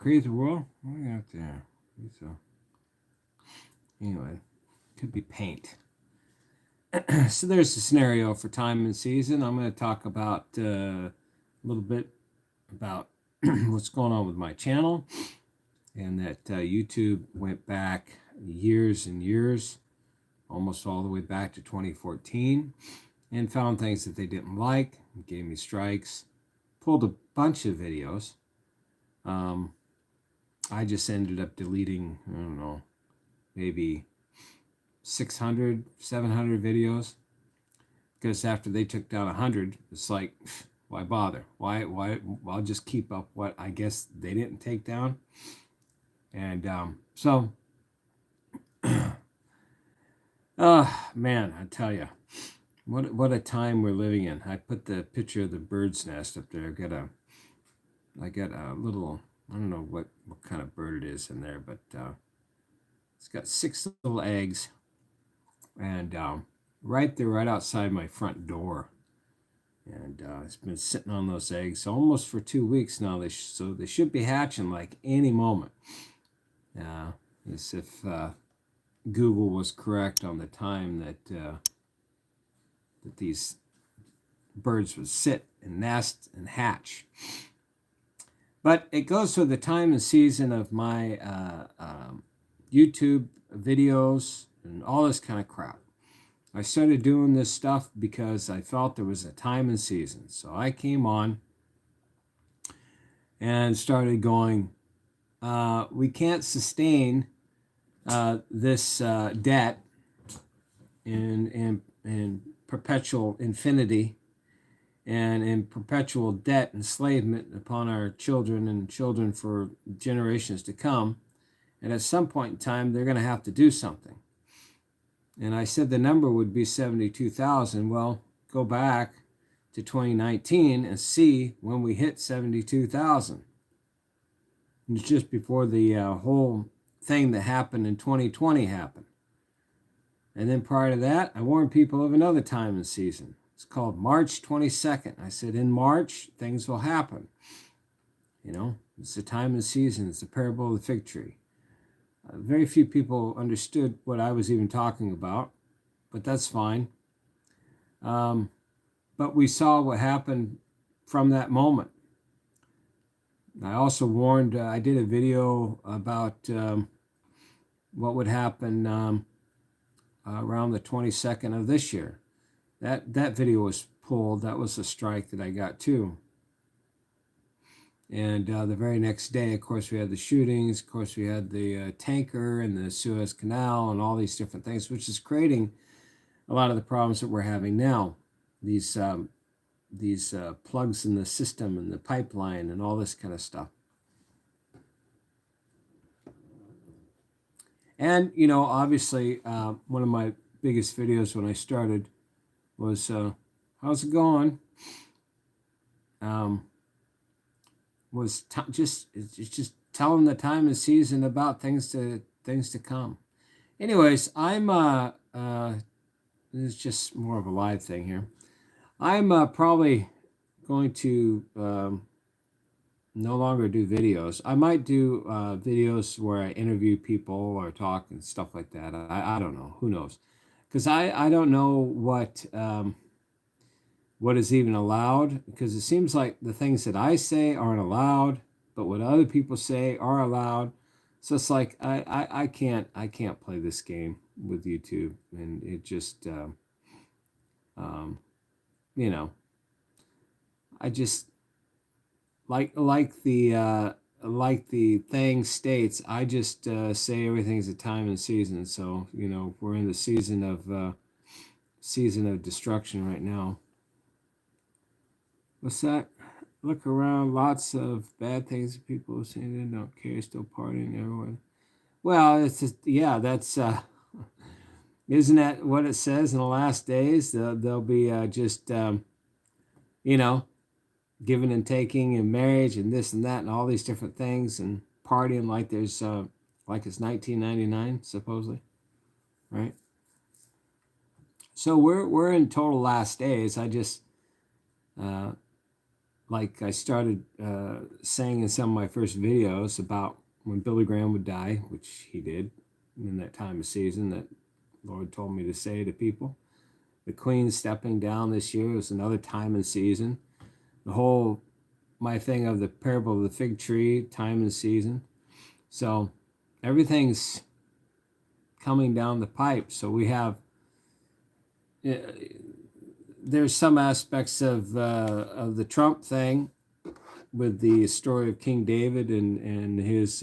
create the world? What do we got there? So, anyway, could be paint. So there's a scenario for time and season. I'm going to talk about a little bit about what's going on with my channel, and that YouTube went back years and years, almost all the way back to 2014, and found things that they didn't like, gave me strikes, pulled a bunch of videos. I just ended up deleting, I don't know, maybe 600, 700 videos, because after they took down 100, it's like, why bother? Why? I'll just keep up what I guess they didn't take down. And so, man, I tell you, what a time we're living in. I put the picture of the bird's nest up there. I got a little, I don't know what kind of bird it is in there, but it's got 6 little eggs, and right there, right outside my front door. And it's been sitting on those eggs almost for 2 weeks now. So they should be hatching like any moment. As if Google was correct on the time that these birds would sit and nest and hatch. But it goes with the time and season of my YouTube videos and all this kind of crap. I started doing this stuff because I felt there was a time and season. So I came on and started going, we can't sustain this debt in perpetual infinity and in perpetual debt enslavement upon our children and children for generations to come. And at some point in time, they're going to have to do something. And I said the number would be 72,000. Well, go back to 2019 and see when we hit 72,000. It's just before the whole thing that happened in 2020 happened. And then prior to that, I warned people of another time and season. It's called March 22nd. I said, in March, things will happen. You know, it's the time and season. It's the parable of the fig tree. Very few people understood what I was even talking about, but that's fine. But we saw what happened from that moment. I also warned, I did a video about what would happen around the 22nd of this year. That video was pulled. That was a strike that I got too. And the very next day, of course, we had the shootings. Of course, we had the tanker and the Suez Canal and all these different things, which is creating a lot of the problems that we're having now. These plugs in the system and the pipeline and all this kind of stuff. And, you know, obviously, one of my biggest videos when I started was, how's it going? Was just telling the time and season about things to come. Anyways, I'm this is just more of a live thing here. I'm probably going to no longer do videos. I might do videos where I interview people or talk and stuff like that. I don't know. Who knows? Because I don't know what is even allowed, because it seems like the things that I say aren't allowed, but what other people say are allowed. So it's like I can't play this game with YouTube, and it just you know, I just like the thing states, I just say everything's a time and season. So, you know, we're in the season of destruction right now. What's that? Look around, lots of bad things people are saying they don't care, still partying, everyone. Well, it's just, yeah, that's isn't that what it says in the last days? They'll be just you know, giving and taking and marriage and this and that and all these different things, and partying like there's like it's 1999 supposedly, right? So we're in total last days. I just like I started saying in some of my first videos about when Billy Graham would die, which he did in that time of season that Lord told me to say to people. The Queen stepping down this year was another time and season. The whole, my thing of the parable of the fig tree, time and season. So everything's coming down the pipe. So we have, there's some aspects of the Trump thing with the story of King David and his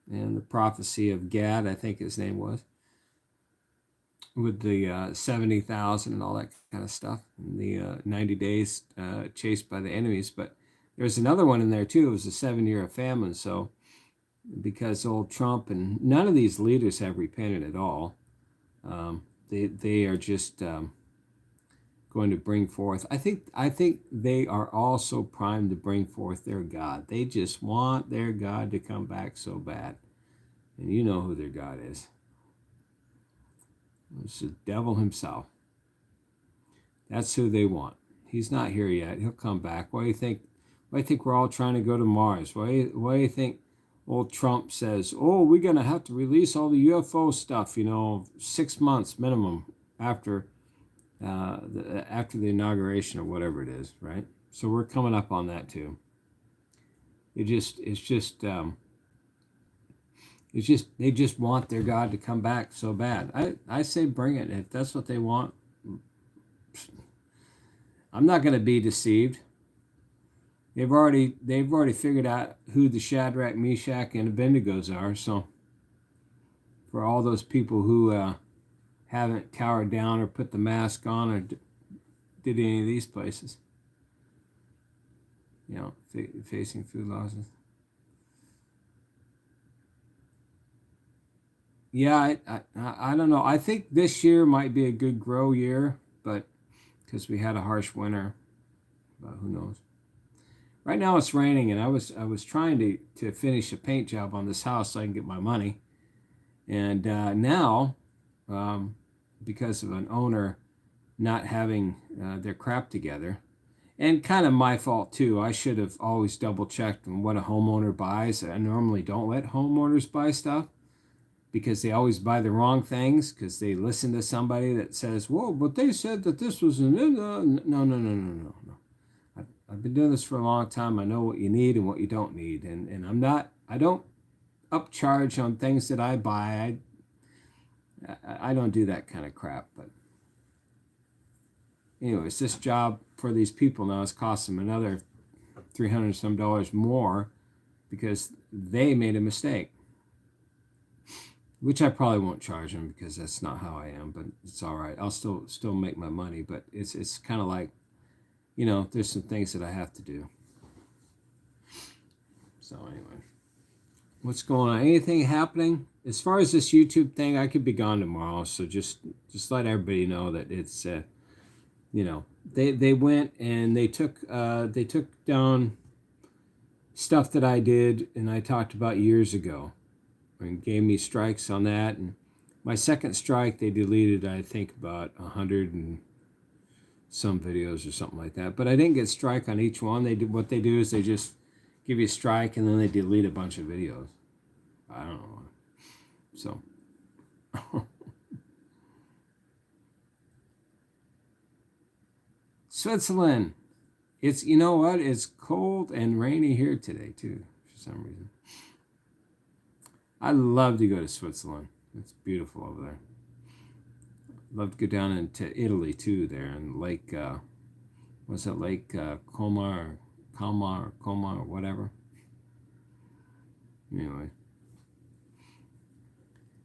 and the prophecy of Gad, I think his name was, with the 70,000 and all that kind of stuff, and the 90 days chased by the enemies. But there's another one in there too. It was a 7 year of famine. So because old Trump and none of these leaders have repented at all, they are just going to bring forth. I think they are also primed to bring forth their God. They just want their God to come back so bad, and you know who their God is. It's the devil himself. That's who they want. He's not here yet. He'll come back. Why do you think? Why do you think we're all trying to go to Mars? Why do you think old Trump says, "Oh, we're gonna have to release all the UFO stuff"? 6 months minimum after after the inauguration or whatever it is, right? So we're coming up on that too. It's just they just want their God to come back so bad. I say bring it. If that's what they want, I'm not going to be deceived. They've already figured out who the Shadrach, Meshach, and Abednego's are. So for all those people who haven't cowered down or put the mask on or did any of these places, facing food losses. Yeah, I don't know. I think this year might be a good grow year, but because we had a harsh winter, but who knows? Right now it's raining, and I was trying to finish a paint job on this house so I can get my money, and now, because of an owner not having their crap together, and kind of my fault too. I should have always double checked on what a homeowner buys. I normally don't let homeowners buy stuff, because they always buy the wrong things because they listen to somebody that says, "Whoa, but they said that this was an no, no, no, no, no, no." I've been doing this for a long time. I know what you need and what you don't need, and I don't upcharge on things that I buy. I don't do that kind of crap. But anyways, this job for these people now is costing them another $300 some more because they made a mistake. Which I probably won't charge them because that's not how I am, but it's all right. I'll still make my money, but it's kind of like, there's some things that I have to do. So anyway, what's going on? Anything happening? As far as this YouTube thing, I could be gone tomorrow, so just let everybody know that it's they went and they took down stuff that I did and I talked about years ago, and gave me strikes on that. And my second strike, they deleted, I think, about 100 and some videos or something like that. But I didn't get strike on each one. What they do is they just give you a strike and then they delete a bunch of videos. I don't know. So Switzerland. It's, you know what? It's cold and rainy here today too, for some reason. I love to go to Switzerland. It's beautiful over there. Love to go down into Italy too. There and Lake, what's that? Lake Como or whatever. Anyway,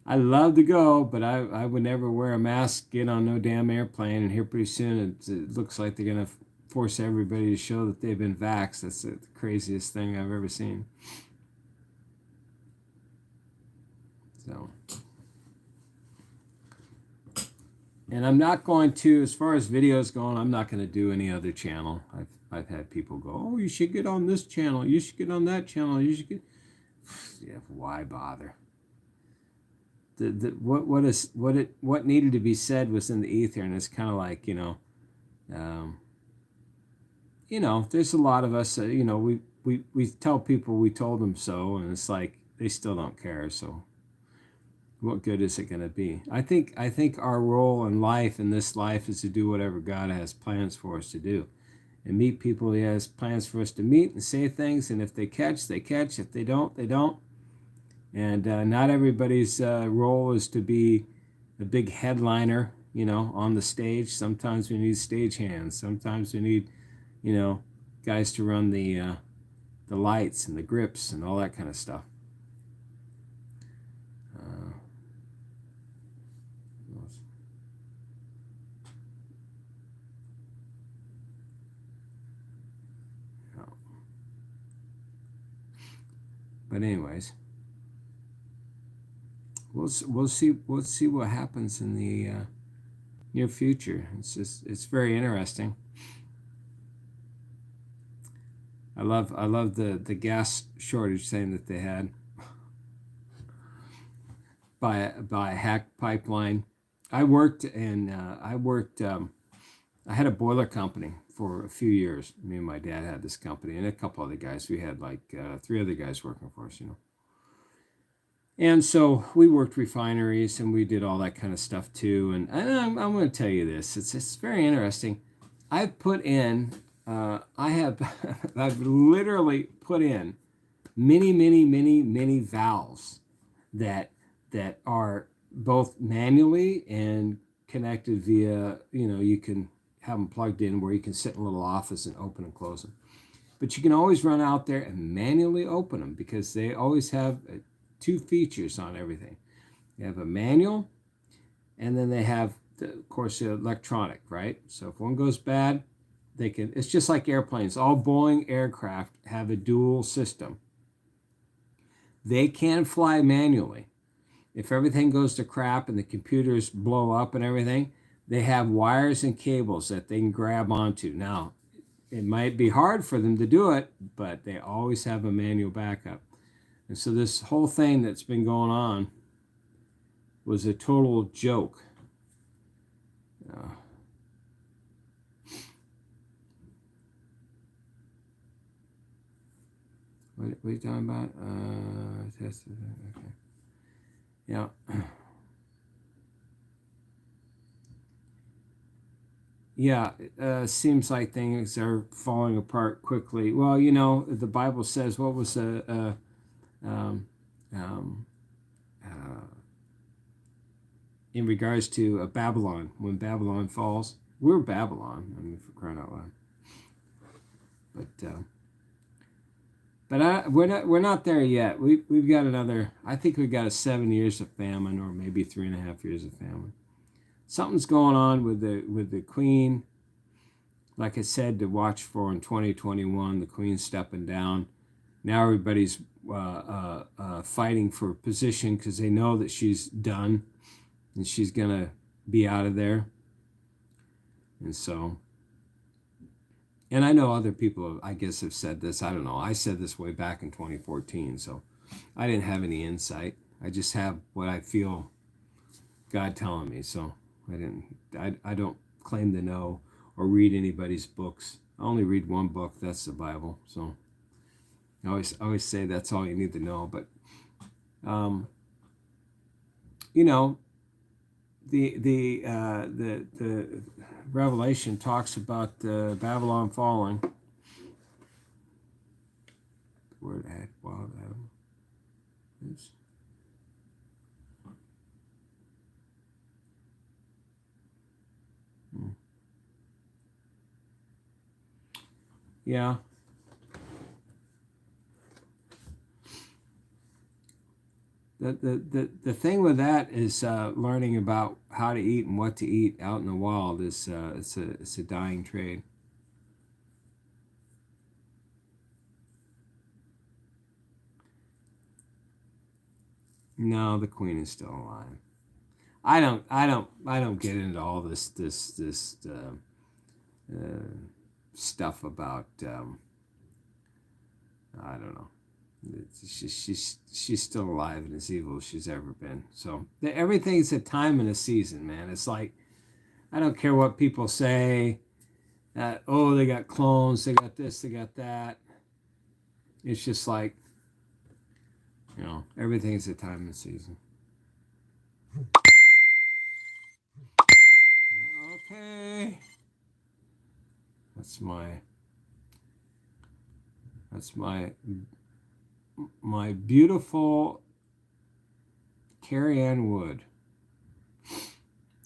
I love to go, but I would never wear a mask, get on no damn airplane. And here pretty soon it looks like they're gonna force everybody to show that they've been vaxxed. That's the craziest thing I've ever seen. So, and I'm not going to, as far as videos going, I'm not going to do any other channel. I've had people go, "Oh, you should get on this channel. You should get on that channel. You should get." Yeah, why bother? What needed to be said was in the ether, and it's kind of like there's a lot of us, we tell people we told them so, and it's like they still don't care. So what good is it going to be? I think our role in life, in this life, is to do whatever God has plans for us to do, and meet people He has plans for us to meet, and say things. And if they catch, they catch. If they don't, they don't. And not everybody's role is to be a big headliner, on the stage. Sometimes we need stage hands. Sometimes we need, guys to run the lights and the grips and all that kind of stuff. But anyways, we'll see what happens in the near future. It's very interesting. I love the gas shortage thing that they had by a hack pipeline. I had a boiler company for a few years. Me and my dad had this company, and a couple other guys. We had like 3 other guys working for us, And so we worked refineries, and we did all that kind of stuff too. And I'm going to tell you this. It's very interesting. I've put in, I've literally put in many valves that are both manually and connected via, you can have them plugged in where you can sit in a little office and open and close them. But you can always run out there and manually open them, because they always have 2 features on everything. They have a manual, and then they have, of course, electronic, right? So if one goes bad, it's just like airplanes. All Boeing aircraft have a dual system. They can fly manually. If everything goes to crap and the computers blow up and everything, they have wires and cables that they can grab onto. Now, it might be hard for them to do it, but they always have a manual backup. And so this whole thing that's been going on was a total joke. What are you talking about? Okay. Yeah. Yeah, seems like things are falling apart quickly. Well, the Bible says, what was um, in regards to Babylon, when Babylon falls, we're Babylon. I mean, for crying out loud. But we're not there yet. We've got another. I think we've got 7 years of famine, or maybe 3.5 years of famine. Something's going on with the Queen. Like I said, to watch for in 2021, the Queen's stepping down. Now everybody's fighting for position, because they know that she's done and she's gonna be out of there. And so, and I know other people, I guess, have said this. I don't know. I said this way back in 2014, so I didn't have any insight. I just have what I feel God telling me. So I don't claim to know or read anybody's books. I only read one book. That's the Bible. So I always say that's all you need to know. But the Revelation talks about Babylon falling. Word at wild Adam. Oops. Yeah. The thing with that is learning about how to eat and what to eat out in the wild is it's a dying trade. No, the Queen is still alive. I don't get into all this stuff about I don't know. She's still alive and as evil as she's ever been. So everything's a time and a season, man. It's like, I don't care what people say. Oh, they got clones, they got this, they got that. It's just like, everything's a time and season. Okay. That's my beautiful Carrie Ann Wood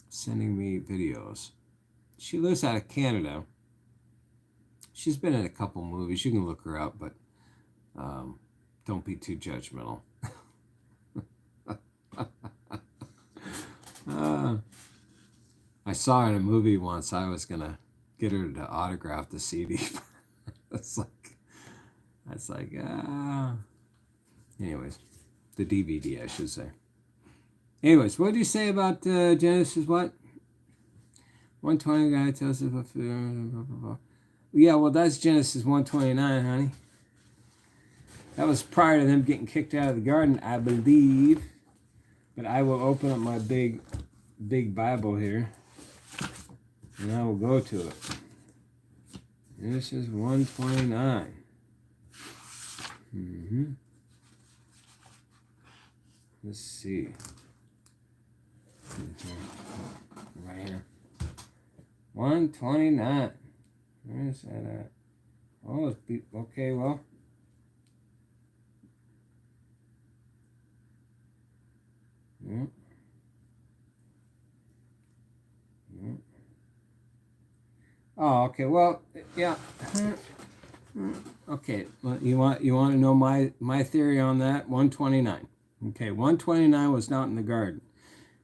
sending me videos. She lives out of Canada. She's been in a couple movies. You can look her up, but don't be too judgmental. I saw her in a movie once. I was gonna get her to autograph the CD. It's like, anyways, the DVD, I should say. Anyways, what did you say about Genesis? What? 120 guy tells us about food. Blah, blah, blah. Yeah, well, that's Genesis 129, honey. That was prior to them getting kicked out of the garden, I believe. But I will open up my big Bible here, and I will go to it. Genesis 129. Let's see. Right here. 129. Where is that at? Oh, okay, well. Yep. Oh, okay. Well, yeah. Okay. Well, you want to know my theory on that? 129. Okay, 129 was not in the garden.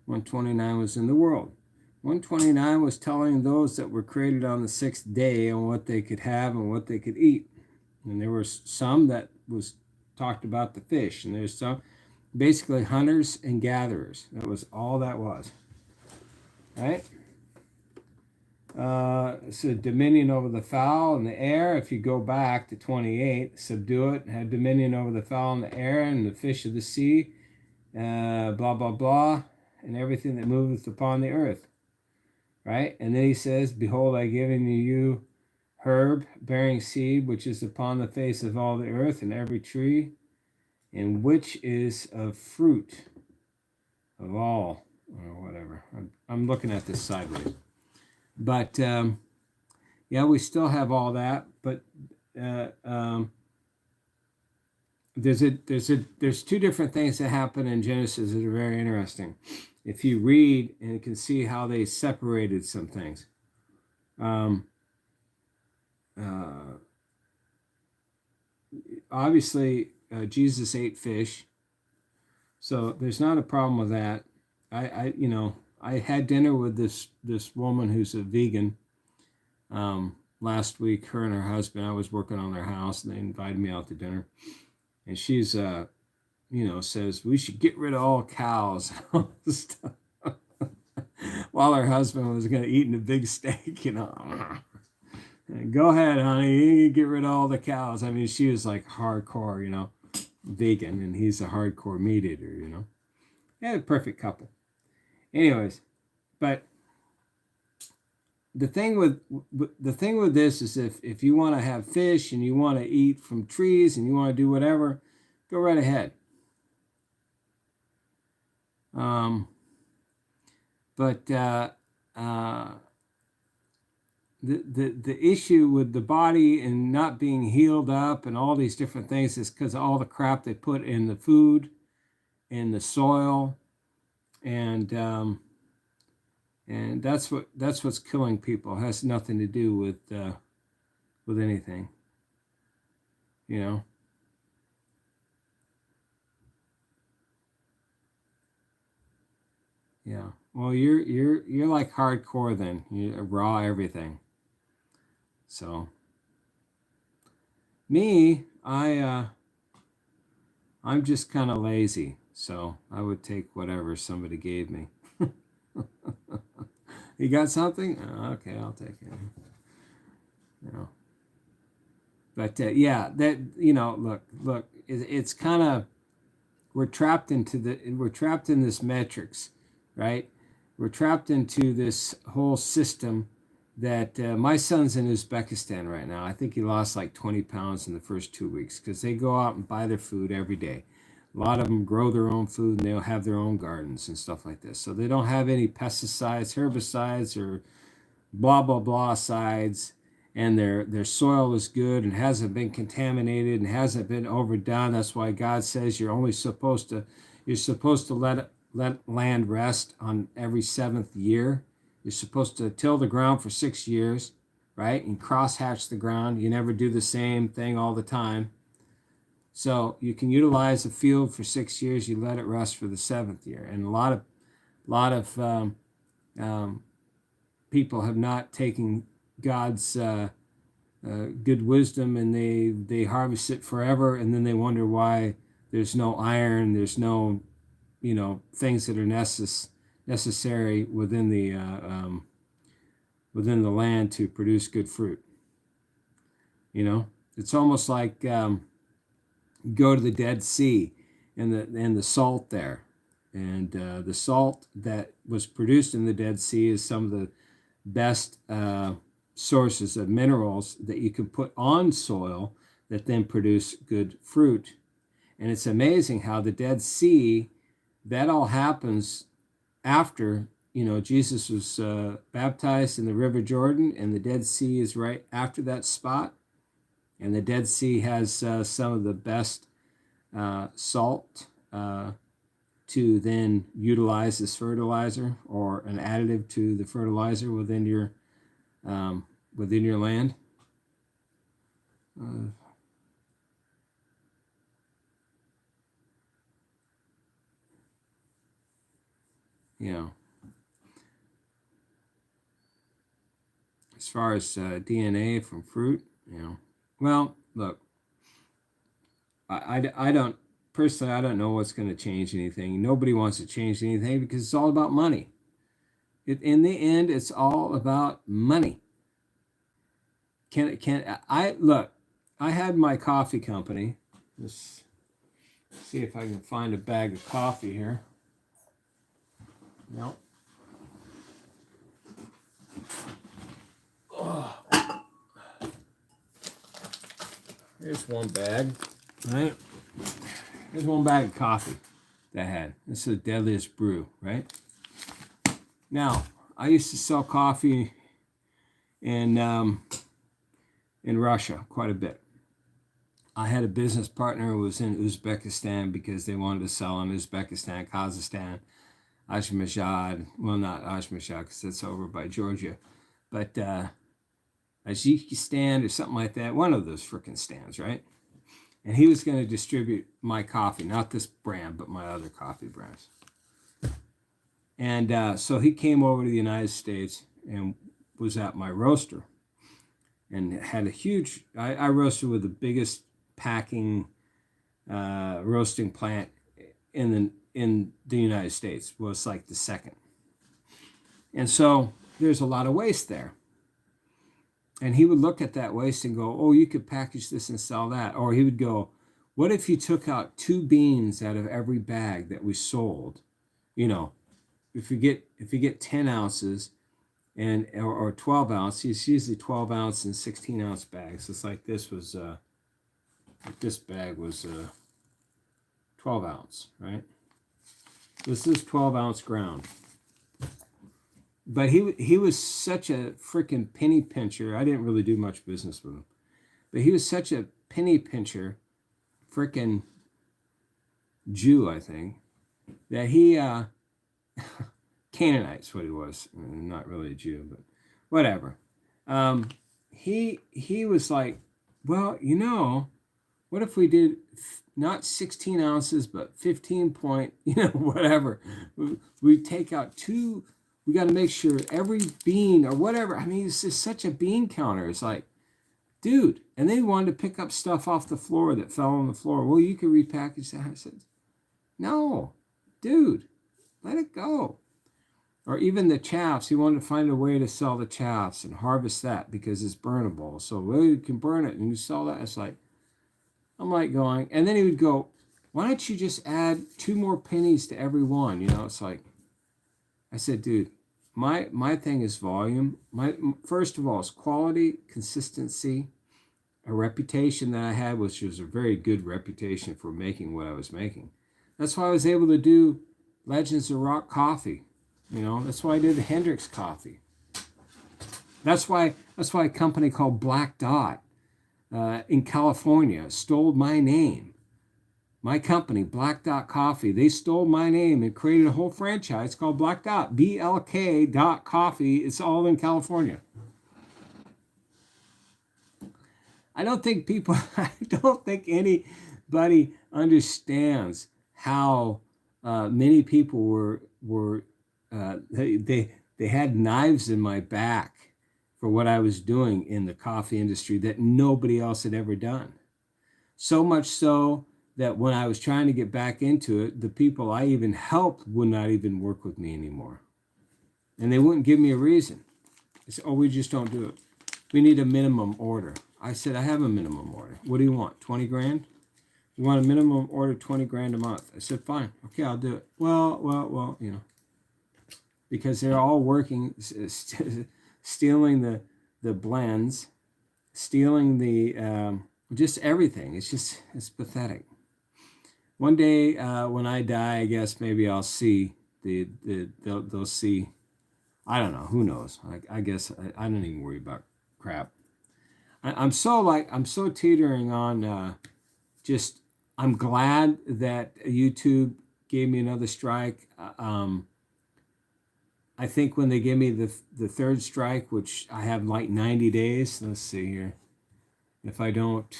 129 was in the world. 129 was telling those that were created on the sixth day on what they could have and what they could eat. And there were some that was talked about the fish, and there's some basically hunters and gatherers. That was all that was. Right? So dominion over the fowl and the air. If you go back to 28, subdue it, had dominion over the fowl and the air and the fish of the sea, blah, blah, blah, and everything that moveth upon the earth. Right? And then he says, behold, I give unto you herb bearing seed, which is upon the face of all the earth, and every tree, and which is of fruit of all, or whatever. I'm looking at this sideways. But yeah, we still have all that. But there's two different things that happen in Genesis that are very interesting. If you read and you can see how they separated some things. Obviously, Jesus ate fish, so there's not a problem with that. I had dinner with this woman who's a vegan last week. Her and her husband. I was working on their house, and they invited me out to dinner. And she's says we should get rid of all cows, while her husband was going to eat a big steak. Go ahead, honey. You get rid of all the cows. I mean, she was like hardcore, vegan, and he's a hardcore meat eater. Yeah, a perfect couple. Anyways, but the thing with this is if you want to have fish and you want to eat from trees and you want to do whatever, go right ahead. But the issue with the body and not being healed up and all these different things is because of all the crap they put in the food, in the soil, and that's what's killing people. It has nothing to do with anything, Yeah. Well, you're like hardcore then. You raw everything. So me, I'm just kind of lazy. So I would take whatever somebody gave me. You got something? Okay, I'll take it. But yeah, that look, it's kind of we're trapped in this metrics, right? We're trapped into this whole system that my son's in Uzbekistan right now. I think he lost like 20 pounds in the first 2 weeks because they go out and buy their food every day. A lot of them grow their own food and they'll have their own gardens and stuff like this. So they don't have any pesticides, herbicides, or blah blah blah sides, and their soil is good and hasn't been contaminated and hasn't been overdone. That's why God says you're supposed to let land rest on every seventh year. You're supposed to till the ground for 6 years, right? And cross hatch the ground. You never do the same thing all the time. So you can utilize a field for 6 years. You let it rest for the seventh year. And a lot of people have not taken God's good wisdom, and they harvest it forever, and then they wonder why there's no iron, there's no things that are necessary within the land to produce good fruit. It's almost like go to the Dead Sea and the salt there, and the salt that was produced in the Dead Sea is some of the best sources of minerals that you can put on soil that then produce good fruit. And it's amazing how the Dead Sea, that all happens after Jesus was baptized in the River Jordan, and the Dead Sea is right after that spot. And the Dead Sea has some of the best salt to then utilize as fertilizer or an additive to the fertilizer within your land. As far as DNA from fruit, well, look, I don't personally, I don't know what's going to change anything. Nobody wants to change anything because it's all about money. In the end, it's all about money. I had my coffee company. Let's see if I can find a bag of coffee here. No. Oh. Here's one bag, right? Here's one bag of coffee that I had. This is the Deadliest Brew, right? Now, I used to sell coffee in Russia quite a bit. I had a business partner who was in Uzbekistan because they wanted to sell in Uzbekistan, Kazakhstan, Ashmashad. Well, not Ashmashad because it's over by Georgia, but Tajikistan or something like that. One of those freaking stands, right? And he was going to distribute my coffee, not this brand, but my other coffee brands. And so he came over to the United States and was at my roaster and had a huge, I roasted with the biggest packing roasting plant in the United States. Was like the second. And so there's a lot of waste there. And he would look at that waste and go, oh, you could package this and sell that. Or he would go, what if you took out 2 beans out of every bag that we sold? If you get 10 ounces or 12 ounce, it's usually 12 ounce and 16 ounce bags. It's like this bag was 12 ounce, right? This is 12 ounce ground. But he was such a freaking penny pincher. I didn't really do much business with him. But he was such a penny pincher, freaking Jew, I think, that he, Canaanite's what he was. Not really a Jew, but whatever. He was like, well, what if we did not 16 ounces, but 15 point, whatever. We take out 2. We got to make sure every bean or whatever. I mean, it's just such a bean counter. It's like, dude. And they wanted to pick up stuff off the floor that fell on the floor. Well, you can repackage that. I said, no, dude, let it go. Or even the chaffs. He wanted to find a way to sell the chaffs and harvest that because it's burnable. So well, you can burn it and you sell that. It's like, I'm like going. And then he would go, why don't you just add 2 more pennies to every one? It's like, I said, dude, my thing is volume. My first of all is quality, consistency, a reputation that I had, which was a very good reputation for making what I was making. That's why I was able to do Legends of Rock Coffee. That's why I did the Hendrix Coffee. That's why a company called Black Dot in California stole my name. My company, Black Dot Coffee, they stole my name and created a whole franchise called Black Dot, BLK dot coffee. It's all in California. I don't think anybody understands how many people were they had knives in my back for what I was doing in the coffee industry that nobody else had ever done. So much so that when I was trying to get back into it, the people I even helped would not even work with me anymore. And they wouldn't give me a reason. They said, oh, we just don't do it. We need a minimum order. I said, I have a minimum order. What do you want? 20 grand? You want a minimum order, 20 grand a month? I said, fine. Okay, I'll do it. Well, because they're all working, stealing the blends, stealing the, just everything. It's pathetic. One day when I die, I guess maybe I'll see they'll see. I don't know. Who knows? I guess I don't even worry about crap. I'm so teetering on just. I'm glad that YouTube gave me another strike. I think when they give me the third strike, which I have like 90 days. Let's see here. If I don't.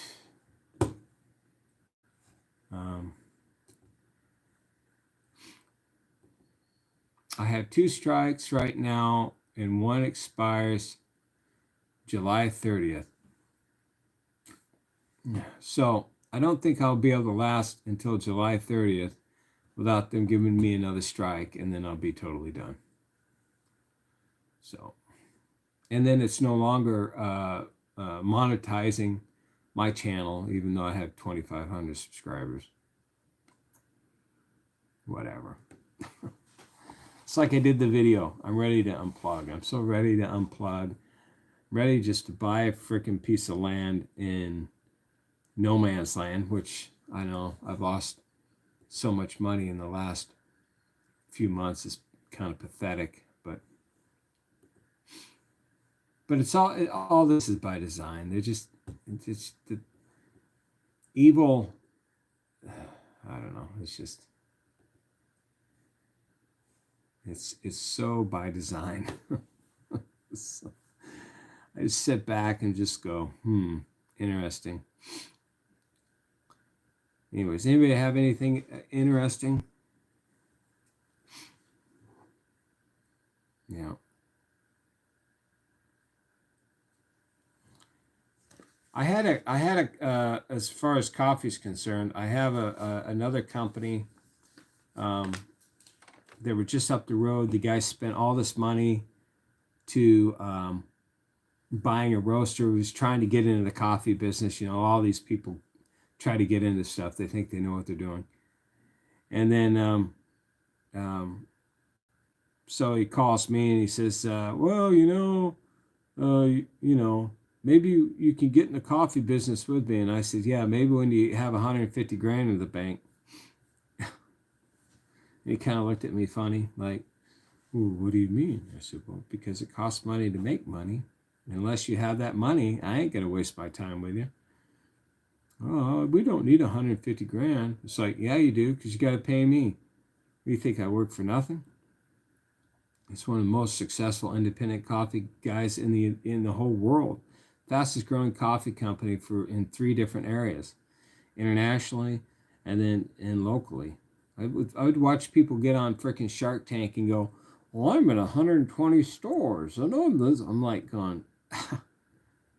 I have 2 strikes right now, and one expires July 30th. So I don't think I'll be able to last until July 30th without them giving me another strike, and then I'll be totally done. So, and then it's no longer monetizing my channel, even though I have 2,500 subscribers. Whatever. It's like I did the video. I'm ready to unplug. I'm so ready to unplug. Ready just to buy a freaking piece of land in no man's land, which I know I've lost so much money in the last few months. It's kind of pathetic, but it's all this is by design. It's the evil. I don't know. It's just. It's so by design. So I just sit back and just go, interesting. Anyways, anybody have anything interesting? Yeah. I had a as far as coffee is concerned, I have another company. They were just up the road. The guy spent all this money to buying a roaster. He was trying to get into the coffee business. All these people try to get into stuff. They think they know what they're doing. And then, so he calls me and he says, well, maybe you can get in the coffee business with me. And I said, yeah, maybe when you have 150 grand in the bank. He kind of looked at me funny, like, ooh, what do you mean? I said, well, because it costs money to make money. Unless you have that money, I ain't going to waste my time with you. Oh, we don't need 150 grand. It's like, yeah, you do, because you got to pay me. You think I work for nothing? It's one of the most successful independent coffee guys in the whole world. Fastest growing coffee company in 3 different areas, internationally and then locally. I would watch people get on freaking Shark Tank and go, well, I'm in 120 stores. I'm like going,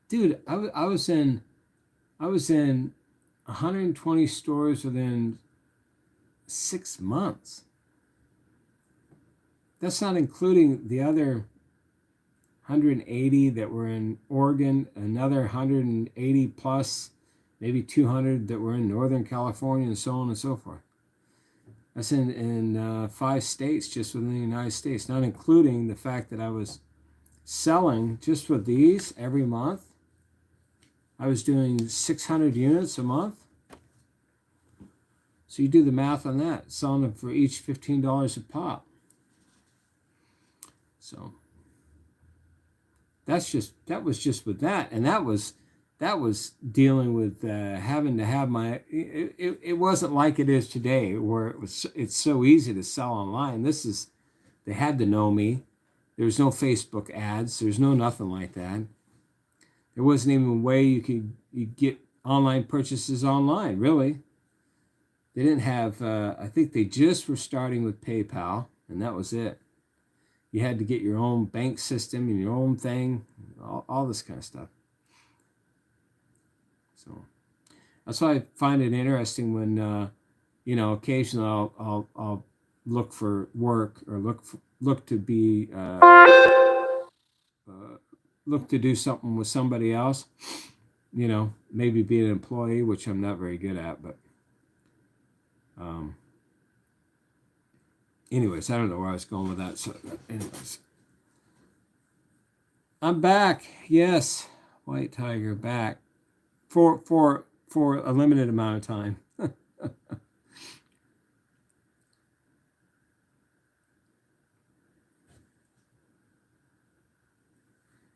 dude, I was in 120 stores within 6 months. That's not including the other 180 that were in Oregon, another 180 plus, maybe 200 that were in Northern California, and so on and so forth. That's in 5 states just within the United States, not including the fact that I was selling just with these every month. I was doing 600 units a month. So you do the math on that, selling them for each $15 a pop. So that was just with that, and that was dealing with having to have my. It wasn't like it is today, where it's so easy to sell online. They had to know me. There's no Facebook ads. There's no nothing like that. There wasn't even a way you get online purchases online. Really, they didn't have. I think they just were starting with PayPal, and that was it. You had to get your own bank system and your own thing, all this kind of stuff. So that's why I find it interesting when, occasionally I'll look for work or look to be look to do something with somebody else. Maybe be an employee, which I'm not very good at, but anyways, I don't know where I was going with that. So, anyways, I'm back. Yes, White Tiger back for a limited amount of time.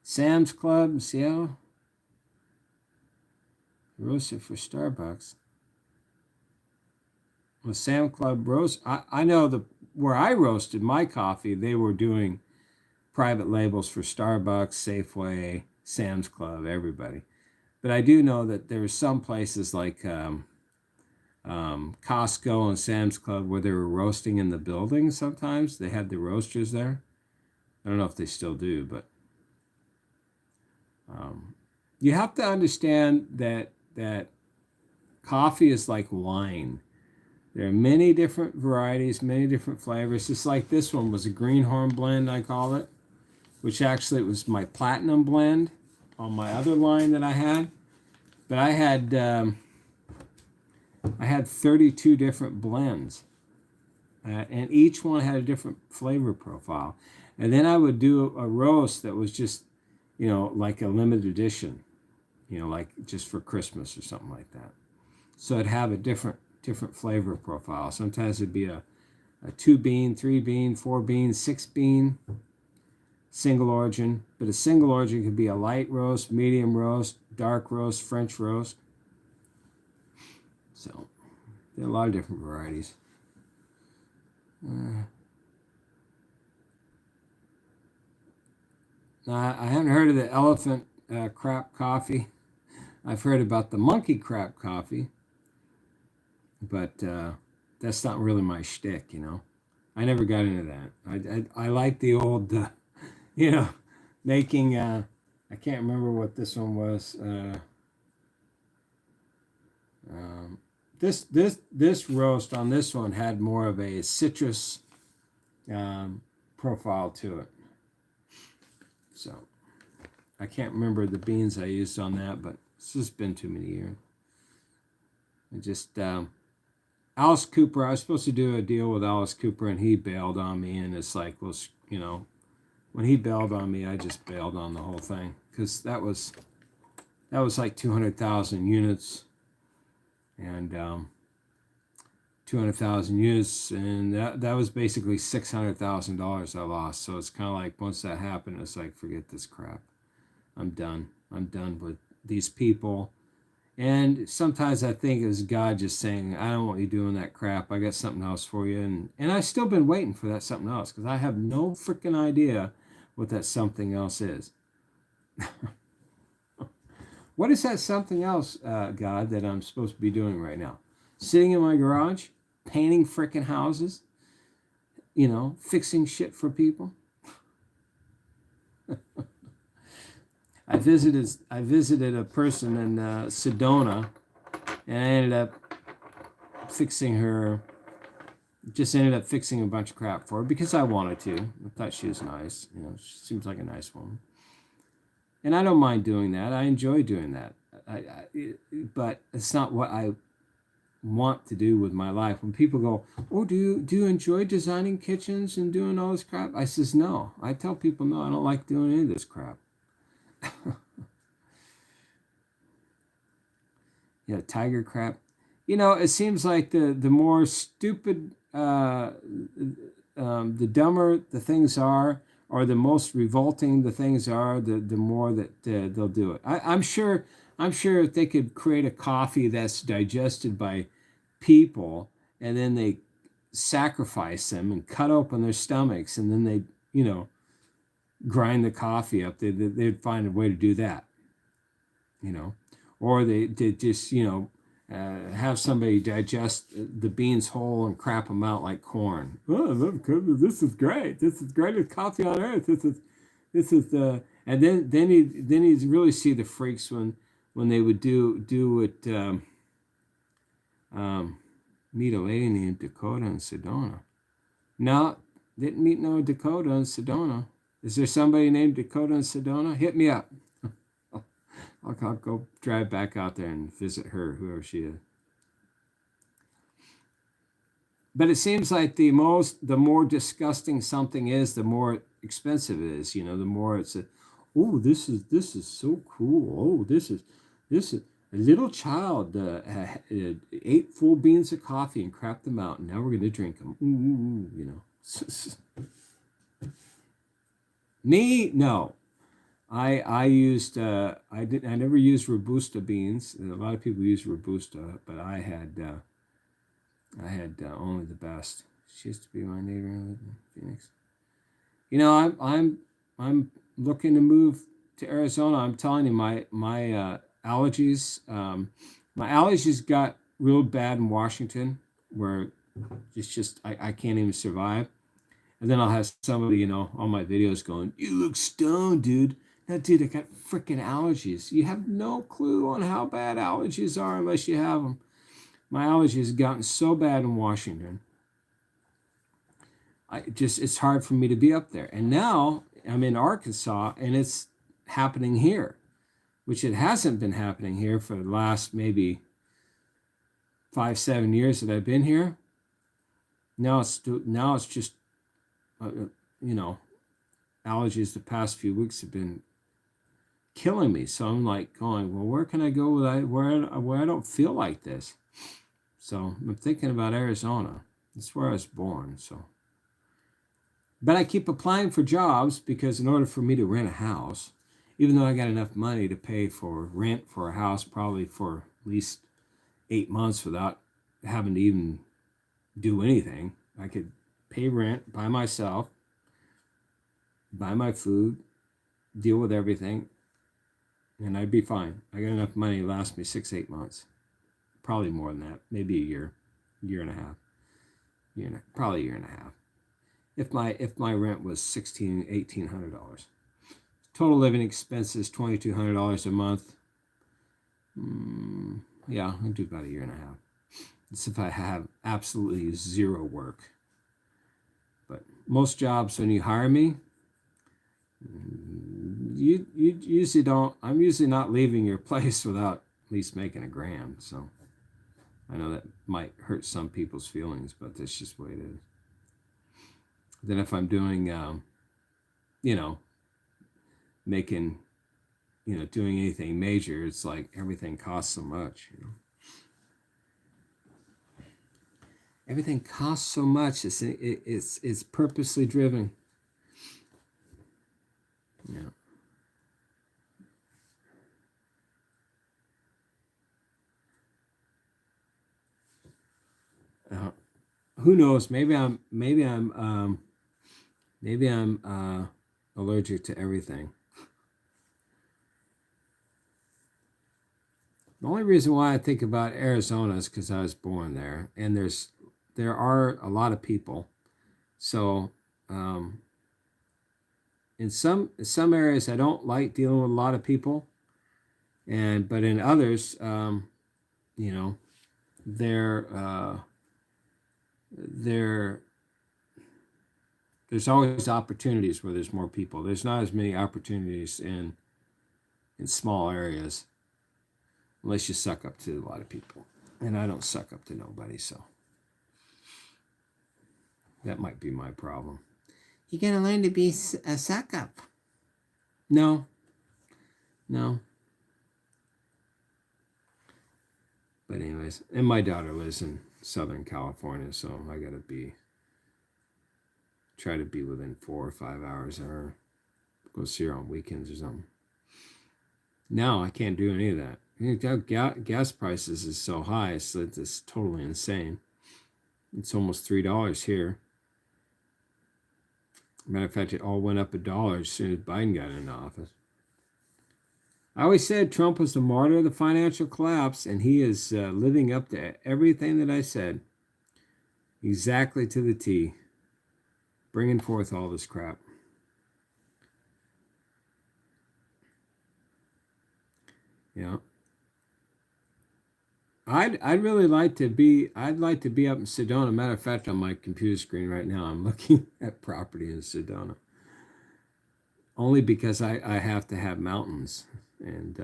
Sam's Club in Seattle. Roasted for Starbucks. Well, Sam Club roast. I know where I roasted my coffee, they were doing private labels for Starbucks, Safeway, Sam's Club, everybody. But I do know that there are some places like Costco and Sam's Club where they were roasting in the building sometimes. They had the roasters there. I don't know if they still do, but you have to understand that coffee is like wine. There are many different varieties, many different flavors. Just like this one was a greenhorn blend, I call it, which actually it was my platinum blend on my other line that I had. But I had 32 different blends, and each one had a different flavor profile. And then I would do a roast that was just, like a limited edition, like just for Christmas or something like that. So it'd have a different flavor profile. Sometimes it'd be a 2-bean, 3-bean, 4-bean, 6-bean single origin. But a single origin could be a light roast, medium roast, dark roast, French roast. So there are a lot of different varieties. I haven't heard of the elephant crap coffee. I've heard about the monkey crap coffee, but that's not really my shtick, I never got into that. I like the old, making. I can't remember what this one was. This roast on this one had more of a citrus profile to it. So I can't remember the beans I used on that, but it's just been too many years. I just Alice Cooper. I was supposed to do a deal with Alice Cooper, and he bailed on me. And it's like, well, when he bailed on me, I just bailed on the whole thing because that was like 200,000 units, and 200,000 units, and that was basically $600,000 I lost. So it's kind of like once that happened, it's like, forget this crap. I'm done. I'm done with these people. And sometimes I think it was God just saying, I don't want you doing that crap. I got something else for you. And I've still been waiting for that something else because I have no freaking idea what that something else is. What is that something else, God, that I'm supposed to be doing right now? Sitting in my garage, painting freaking houses, fixing shit for people. I visited a person in Sedona, and I ended up fixing a bunch of crap for her because I wanted to. I thought she was nice. She seems like a nice woman. And I don't mind doing that. I enjoy doing that. But it's not what I want to do with my life. When people go, "Oh, do you enjoy designing kitchens and doing all this crap?" I says, "No." I tell people, "No, I don't like doing any of this crap." Tiger crap. It seems like the more stupid, the dumber the things are, or the most revolting the things are, the more that they'll do it. I'm sure if they could create a coffee that's digested by people, and then they sacrifice them and cut open their stomachs, and then they, grind the coffee up, they'd find a way to do that, you know, or they just, have somebody digest the beans whole and crap them out like corn. Oh, this is great. This is greatest coffee on earth. This is and then you really see the freaks when they would do it. Meet a lady named Dakota in Sedona. No, didn't meet no Dakota in Sedona. Is there somebody named Dakota in Sedona? Hit me up. I'll go drive back out there and visit her, whoever she is. But it seems like the more disgusting something is, the more expensive it is. The more it's oh, this is so cool. Oh, this is a little child ate full beans of coffee and crapped them out, and now we're going to drink them. Me, no. I used I never used Robusta beans. A lot of people use Robusta, but I had only the best. She used to be my neighbor in Phoenix. I'm looking to move to Arizona. I'm telling you, my allergies, my allergies got real bad in Washington, where it's just I can't even survive. And then I'll have somebody, on my videos going, "You look stoned, dude." No, dude, I got freaking allergies. You have no clue on how bad allergies are unless you have them. My allergies have gotten so bad in Washington. It's hard for me to be up there. And now I'm in Arkansas, and it's happening here, which it hasn't been happening here for the last maybe 5-7 years that I've been here. Now it's just allergies the past few weeks have been killing me. So I'm like going, well, where can I go where I don't feel like this? So I'm thinking about Arizona. That's where I was born. So, but I keep applying for jobs because in order for me to rent a house, even though I got enough money to pay for rent for a house, probably for at least 8 months without having to even do anything, I could pay rent by myself, buy my food, deal with everything, and I'd be fine. I got enough money to last me 6-8 months, probably more than that, maybe a year and a half, probably a year and a half. If my rent was $1,800, total living expenses $2,200 a month. Yeah, I'll do about a year and a half. It's if I have absolutely zero work. But most jobs, when you hire me, you usually don't. I'm usually not leaving your place without at least making $1,000. So I know that might hurt some people's feelings, but that's just the way it is. Then if I'm doing, making, doing anything major, it's like everything costs so much. Everything costs so much. It's purposely driven. Yeah. Who knows? Maybe I'm allergic to everything. The only reason why I think about Arizona is because I was born there, and there are a lot of people. So in some areas, I don't like dealing with a lot of people, but in others, they're there's always opportunities where there's more people. There's not as many opportunities in small areas unless you suck up to a lot of people. And I don't suck up to nobody, so that might be my problem. You gotta learn to be a suck up. No, no. But anyways, and my daughter lives in Southern California, so I gotta try to be within 4 or 5 hours of her. Go see her on weekends or something. No, I can't do any of that. Gas prices is so high, so it's totally insane. It's almost $3 here. Matter of fact, it all went up $1 as soon as Biden got into office. I always said Trump was the martyr of the financial collapse, and he is living up to everything that I said, exactly to the T, bringing forth all this crap. Yeah. I'd really like to be I'd like to be up in Sedona. Matter of fact, on my computer screen right now, I'm looking at property in Sedona. Only because I have to have mountains, and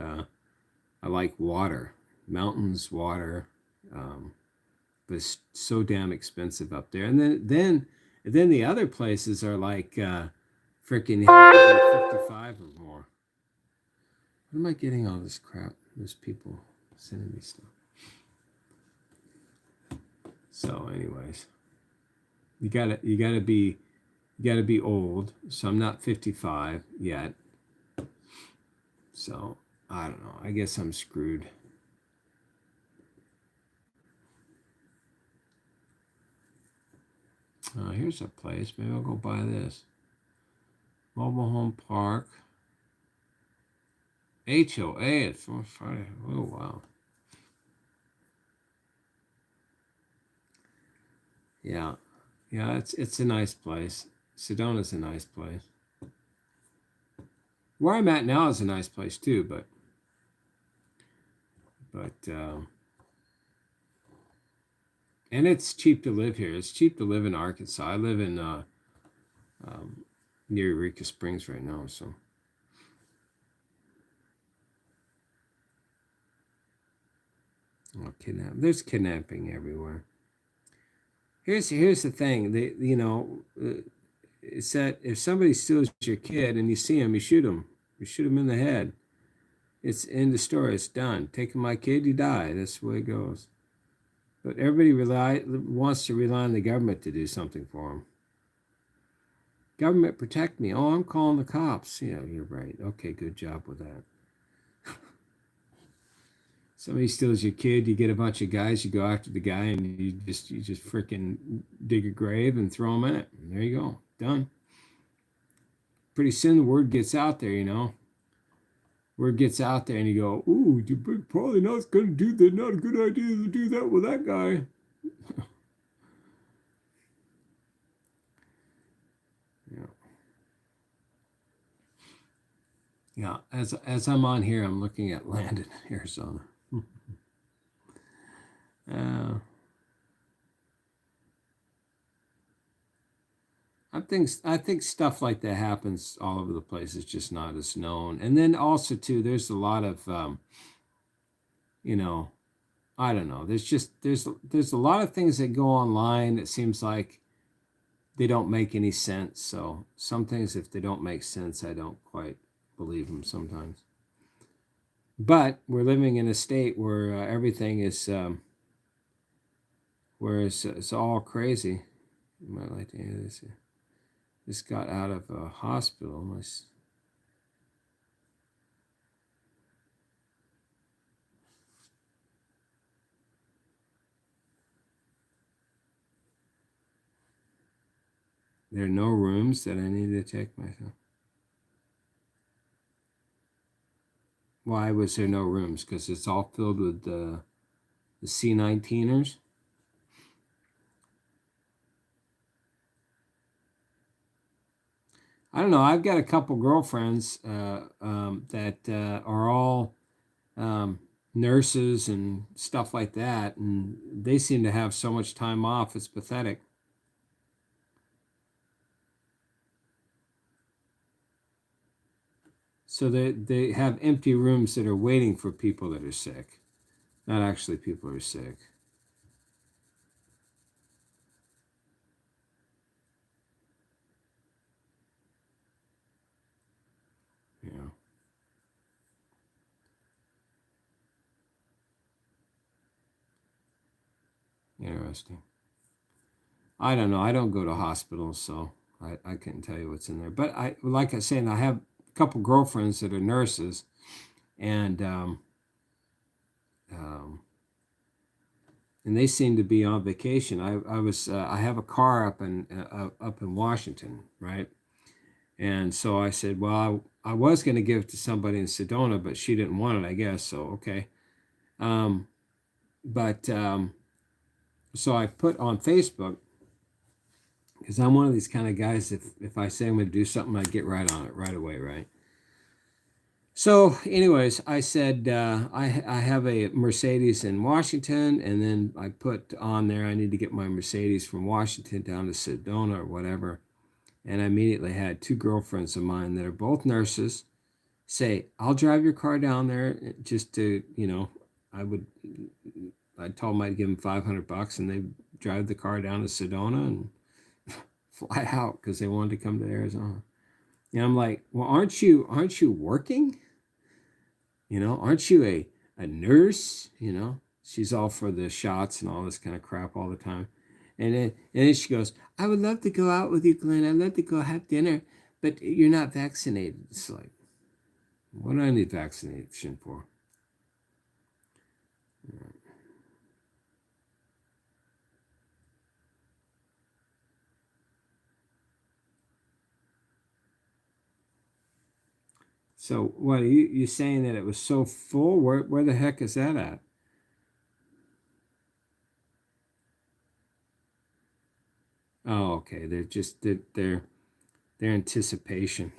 I like water, mountains, water, but it's so damn expensive up there. And then the other places are like freaking 55 or more. What am I getting all this crap? There's people sending me stuff. So, anyways, you gotta be old. So I'm not 55 yet. So I don't know. I guess I'm screwed. Here's a place. Maybe I'll go buy this. Mobile home park. HOA at 4 Friday. Oh wow. Yeah. Yeah, it's a nice place. Sedona's a nice place. Where I'm at now is a nice place too, but and it's cheap to live here. It's cheap to live in Arkansas. I live in near Eureka Springs right now, so. Oh, there's kidnapping everywhere. Here's the thing. It's that if somebody steals your kid and you see him, you shoot him. You shoot him in the head. It's in the story. It's done. Taking my kid, you die. That's the way it goes. But everybody wants to rely on the government to do something for them. Government, protect me. Oh, I'm calling the cops. Yeah, you're right. Okay, good job with that. Somebody steals your kid, you get a bunch of guys, you go after the guy, and you just freaking dig a grave and throw him in it. And there you go, done. Pretty soon the word gets out there, Word gets out there, and you go, "Ooh, you're probably not going to do that. Not a good idea to do that with that guy." Yeah. Yeah. As I'm on here, I'm looking at land in Arizona. I think stuff like that happens all over the place. It's just not as known. And then also too, there's a lot of you know, I don't know. There's a lot of things that go online. It seems like they don't make any sense. So some things, if they don't make sense, I don't quite believe them sometimes. But we're living in a state where everything is where it's all crazy. You might like to hear this. Just got out of a hospital. There are no rooms that I need to take myself. Why was there no rooms? Because it's all filled with the C-19ers. I don't know. I've got a couple girlfriends that are all nurses and stuff like that, and they seem to have so much time off. It's pathetic. So they have empty rooms that are waiting for people that are sick. Not actually people who are sick. Yeah. Interesting. I don't know. I don't go to hospitals, so I couldn't tell you what's in there. But like I said, I have a couple girlfriends that are nurses, and um, and they seem to be on vacation. I have a car up in Washington, right? And so I said, well, I was going to give it to somebody in Sedona, but she didn't want it, I guess. So okay. Um, but so I put on Facebook, because I'm one of these kind of guys. If I say I'm going to do something, I get right on it right away, right? So, anyways, I said I have a Mercedes in Washington, and then I put on there I need to get my Mercedes from Washington down to Sedona or whatever. And I immediately had two girlfriends of mine that are both nurses say, "I'll drive your car down there just to, I would." I told them I'd give them $500, and they drive the car down to Sedona and fly out because they wanted to come to Arizona. And I'm like, well, aren't you working? Aren't you a nurse? She's all for the shots and all this kind of crap all the time. And then she goes, I would love to go out with you, Glenn. I'd love to go have dinner, but you're not vaccinated. It's like, what do I need vaccination for? So what are you saying that it was so full? Where the heck is that at? Oh, okay. They're just their anticipation.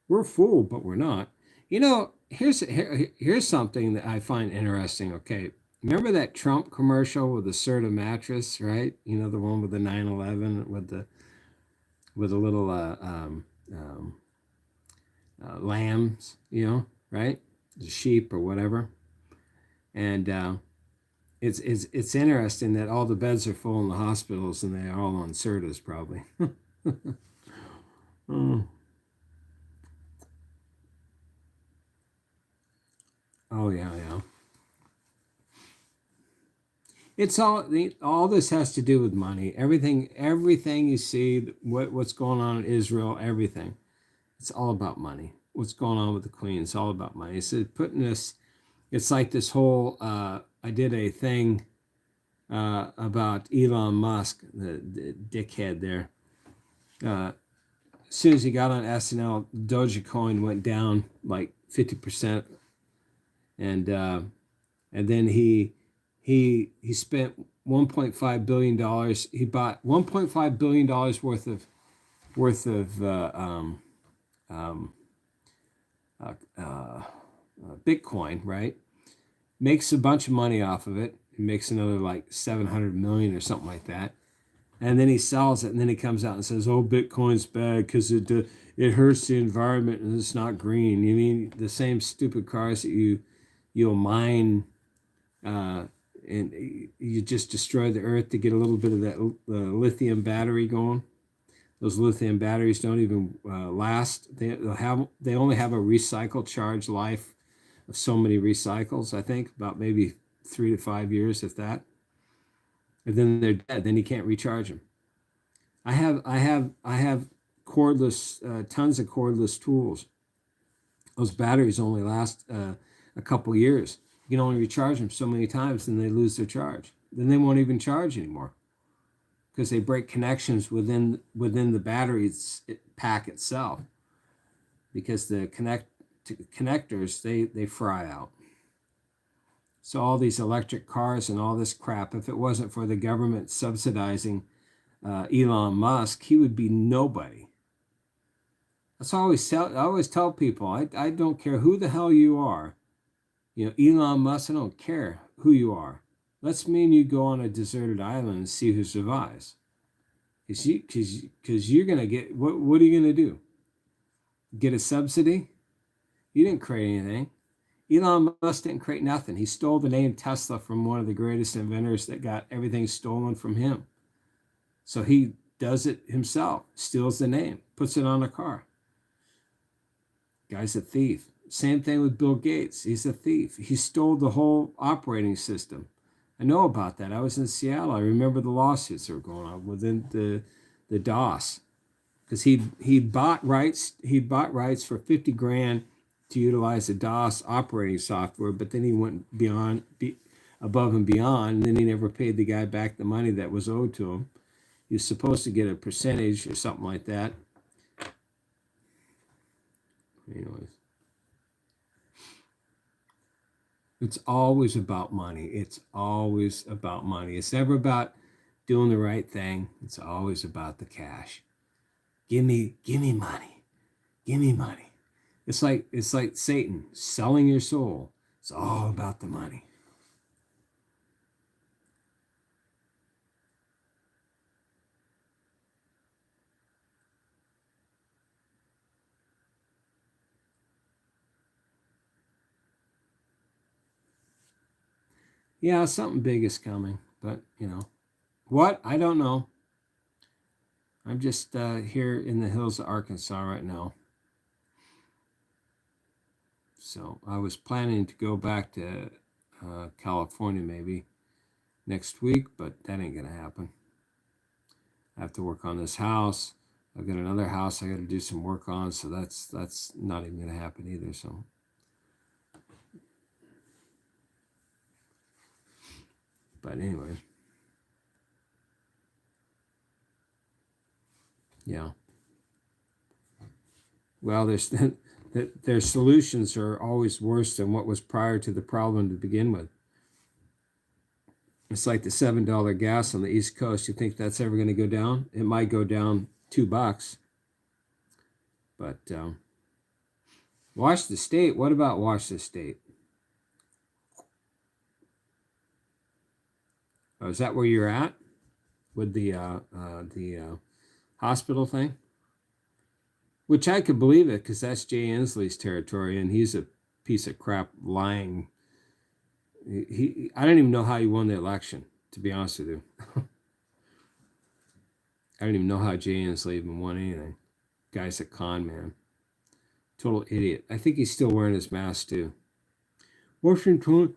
We're full, but we're not. Here's something that I find interesting. Okay, remember that Trump commercial with the Serta mattress, right? The one with the 9/11 with the little lambs, right? The sheep or whatever. And it's interesting that all the beds are full in the hospitals and they're all on Sertas probably. Oh, oh yeah, yeah. It's all this has to do with money. Everything you see, what's going on in Israel, everything. It's all about money. What's going on with the Queen? It's all about money. So putting this, it's like this whole. I did a thing about Elon Musk, the dickhead there. As soon as he got on SNL, Dogecoin went down like 50%, and then he spent $1.5 billion. He bought $1.5 billion worth of uh, uh, Bitcoin, right? Makes a bunch of money off of it. He makes another like 700 million or something like that. And then he sells it, and then he comes out and says, "Oh, Bitcoin's bad because it hurts the environment and it's not green." You mean the same stupid cars that you'll mine, uh, and you just destroy the earth to get a little bit of that lithium battery going. Those lithium batteries don't even last. They only have a recycle charge life of so many recycles. I think about maybe 3 to 5 years, if that. And then they're dead. Then you can't recharge them. I have cordless, tons of cordless tools. Those batteries only last a couple years. You can only recharge them so many times, and they lose their charge. Then they won't even charge anymore because they break connections within the battery pack itself, because the connectors they fry out. So all these electric cars and all this crap, if it wasn't for the government subsidizing Elon Musk, he would be nobody. That's I always tell people. I don't care who the hell you are. Elon Musk. I don't care who you are. Let's me and you go on a deserted island and see who survives. Because you're gonna get what are you gonna do? Get a subsidy? You didn't create anything. Elon Musk didn't create nothing. He stole the name Tesla from one of the greatest inventors that got everything stolen from him. So he does it himself, steals the name, puts it on a car. Guy's a thief. Same thing with Bill Gates. He's a thief. He stole the whole operating system. I know about that. I was in Seattle. I remember the lawsuits that were going on within the DOS, because he bought rights. He bought rights for 50 grand to utilize the DOS operating software, but then he went above and beyond, and then he never paid the guy back the money that was owed to him. He was supposed to get a percentage or something like that. Anyways, it's always about money. It's always about money. It's never about doing the right thing. It's always about the cash. Give me money. Give me money. It's like Satan selling your soul. It's all about the money. Yeah, something big is coming, but what? I don't know. I'm just here in the hills of Arkansas right now. So I was planning to go back to California maybe next week, but that ain't gonna happen. I have to work on this house. I've got another house I got to do some work on, so that's not even gonna happen either. So, but anyway, yeah. Well, their solutions are always worse than what was prior to the problem to begin with. It's like the $7 gas on the East Coast. You think that's ever going to go down? It might go down $2. But Washington State, what about Washington State? Oh, is that where you're at with the hospital thing? Which I could believe it, because that's Jay Inslee's territory, and he's a piece of crap lying. I don't even know how he won the election, to be honest with you. I don't even know how Jay Inslee even won anything. Guy's a con man. Total idiot. I think he's still wearing his mask too. Washington.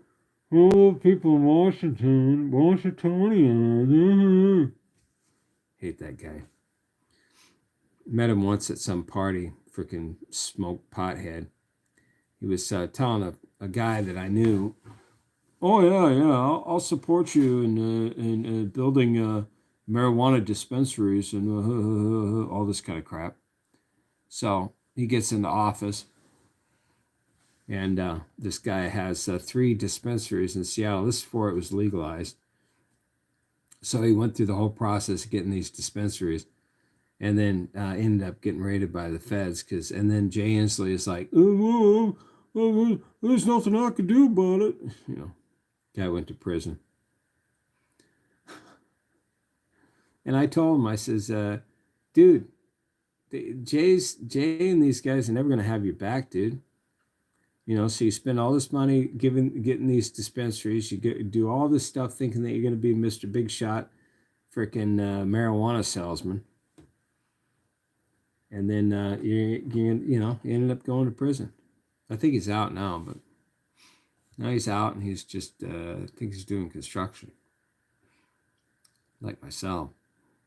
Oh, people in Washington. Washingtonians. Hate that guy. Met him once at some party. Freaking smoked pothead. He was telling a guy that I knew, oh yeah, I'll support you in building marijuana dispensaries and all this kind of crap. So he gets in the office, and this guy has 3 dispensaries in Seattle. This is before it was legalized. So he went through the whole process of getting these dispensaries, and then ended up getting raided by the feds. And then Jay Inslee is like, oh, there's nothing I could do about it. Guy went to prison. And I told him, I says, dude, Jay and these guys are never going to have your back, dude. So you spend all this money getting these dispensaries. You do all this stuff thinking that you're going to be Mr. Big Shot, freaking marijuana salesman. And then you ended up going to prison. I think he's out now, but now he's out, and he's just I think he's doing construction, like myself.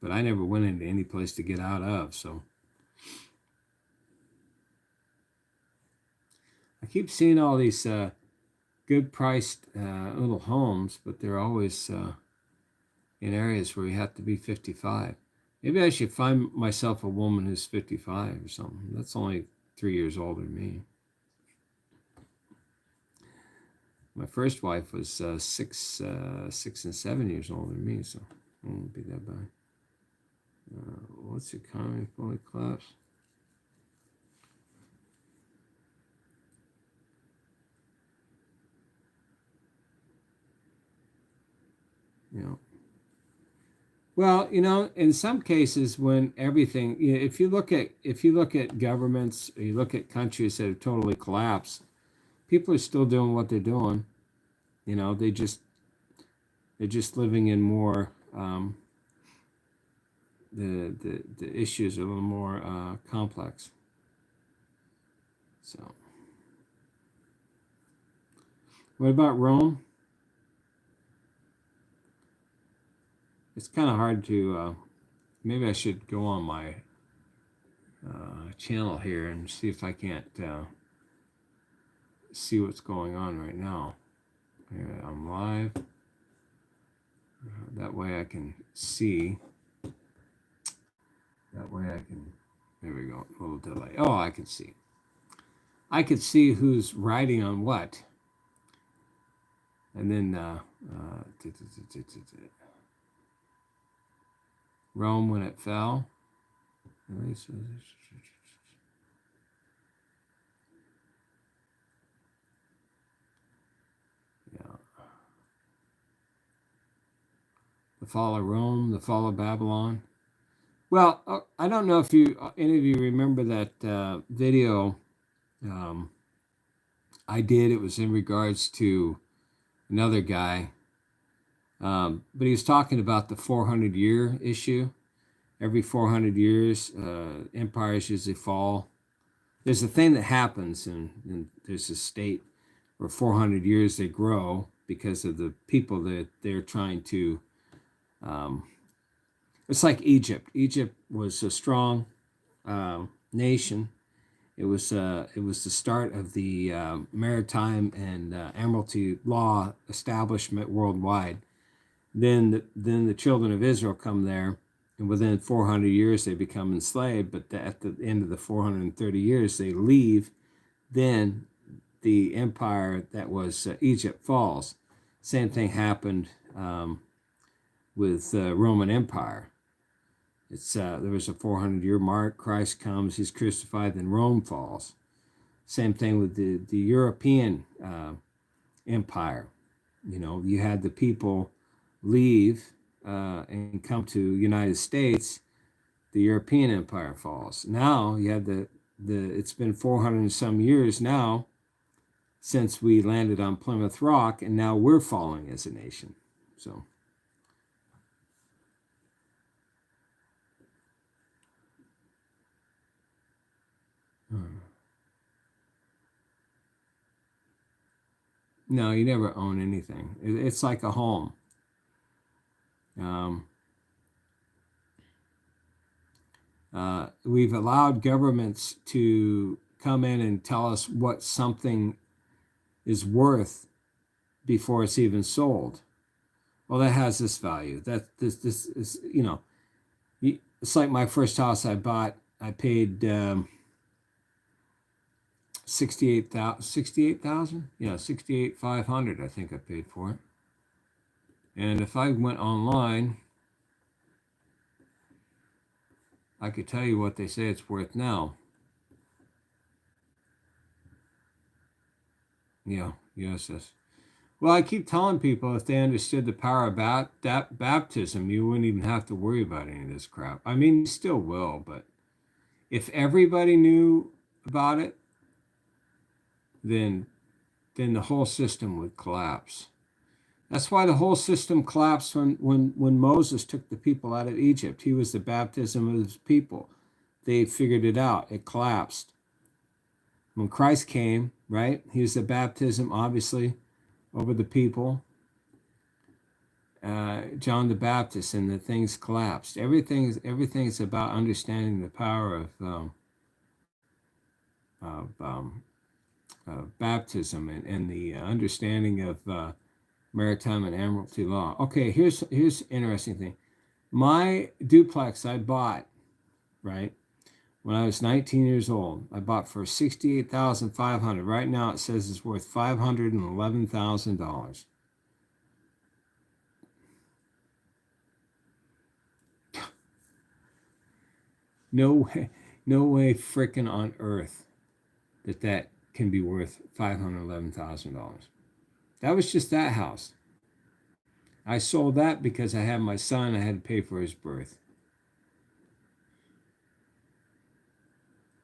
But I never went into any place to get out of, so I keep seeing all these good priced little homes, but they're always in areas where you have to be 55. Maybe I should find myself a woman who's 55 or something. That's only 3 years older than me. My first wife was 6 and 7 years older than me, so it won't be that bad. What's the economy fully collapsed? Well, in some cases, when everything, if you look at governments, or you look at countries that have totally collapsed, people are still doing what they're doing. They're just living in more. The issues are a little more complex. So, what about Rome? It's kind of hard to. Maybe I should go on my channel here and see if I can't see what's going on right now. Here, I'm live. That way I can see. That way I can. There we go. A little delay. Oh, I can see. I could see who's writing on what. And then Rome when it fell. Yeah. The fall of Rome, the fall of Babylon. Well, I don't know if any of you remember that video I did. It was in regards to another guy, but he was talking about the 400-year issue. Every 400 years, empires usually fall. There's a thing that happens, and there's a state where 400 years they grow because of the people that they're trying to. It's like Egypt. Egypt was a strong nation. It was the start of the maritime and admiralty law establishment worldwide. Then the children of Israel come there, and within 400 years they become enslaved. But at the end of the 430 years they leave. Then the empire that was Egypt falls. Same thing happened with Roman Empire. There was a 400-year mark. Christ comes, he's crucified, then Rome falls. Same thing with the European empire. You had the people leave and come to United States. The European empire falls. Now you have it's been 400 and some years now since we landed on Plymouth Rock, and now we're falling as a nation. So. No, you never own anything. It's like a home. We've allowed governments to come in and tell us what something is worth before it's even sold. Well, that has this value. This is, it's like my first house I bought. I paid 68,000. Yeah, 68,500. I think I paid for it. And if I went online, I could tell you what they say it's worth now. Yeah, USS. Well, I keep telling people if they understood the power of baptism, you wouldn't even have to worry about any of this crap. I mean, you still will, but if everybody knew about it, then the whole system would collapse. That's why the whole system collapsed when Moses took the people out of Egypt. He was the baptism of his people. They figured it out. It collapsed. When Christ came, right, he was the baptism, obviously, over the people. John the Baptist, and the things collapsed. Everything's about understanding the power of baptism and the understanding of maritime and admiralty law. Okay, here's interesting thing. My duplex I bought, right, when I was 19 years old, I bought for $68,500. Right now it says it's worth $511,000. No way frickin' on earth that can be worth $511,000. That was just that house. I sold that because I had my son. I had to pay for his birth.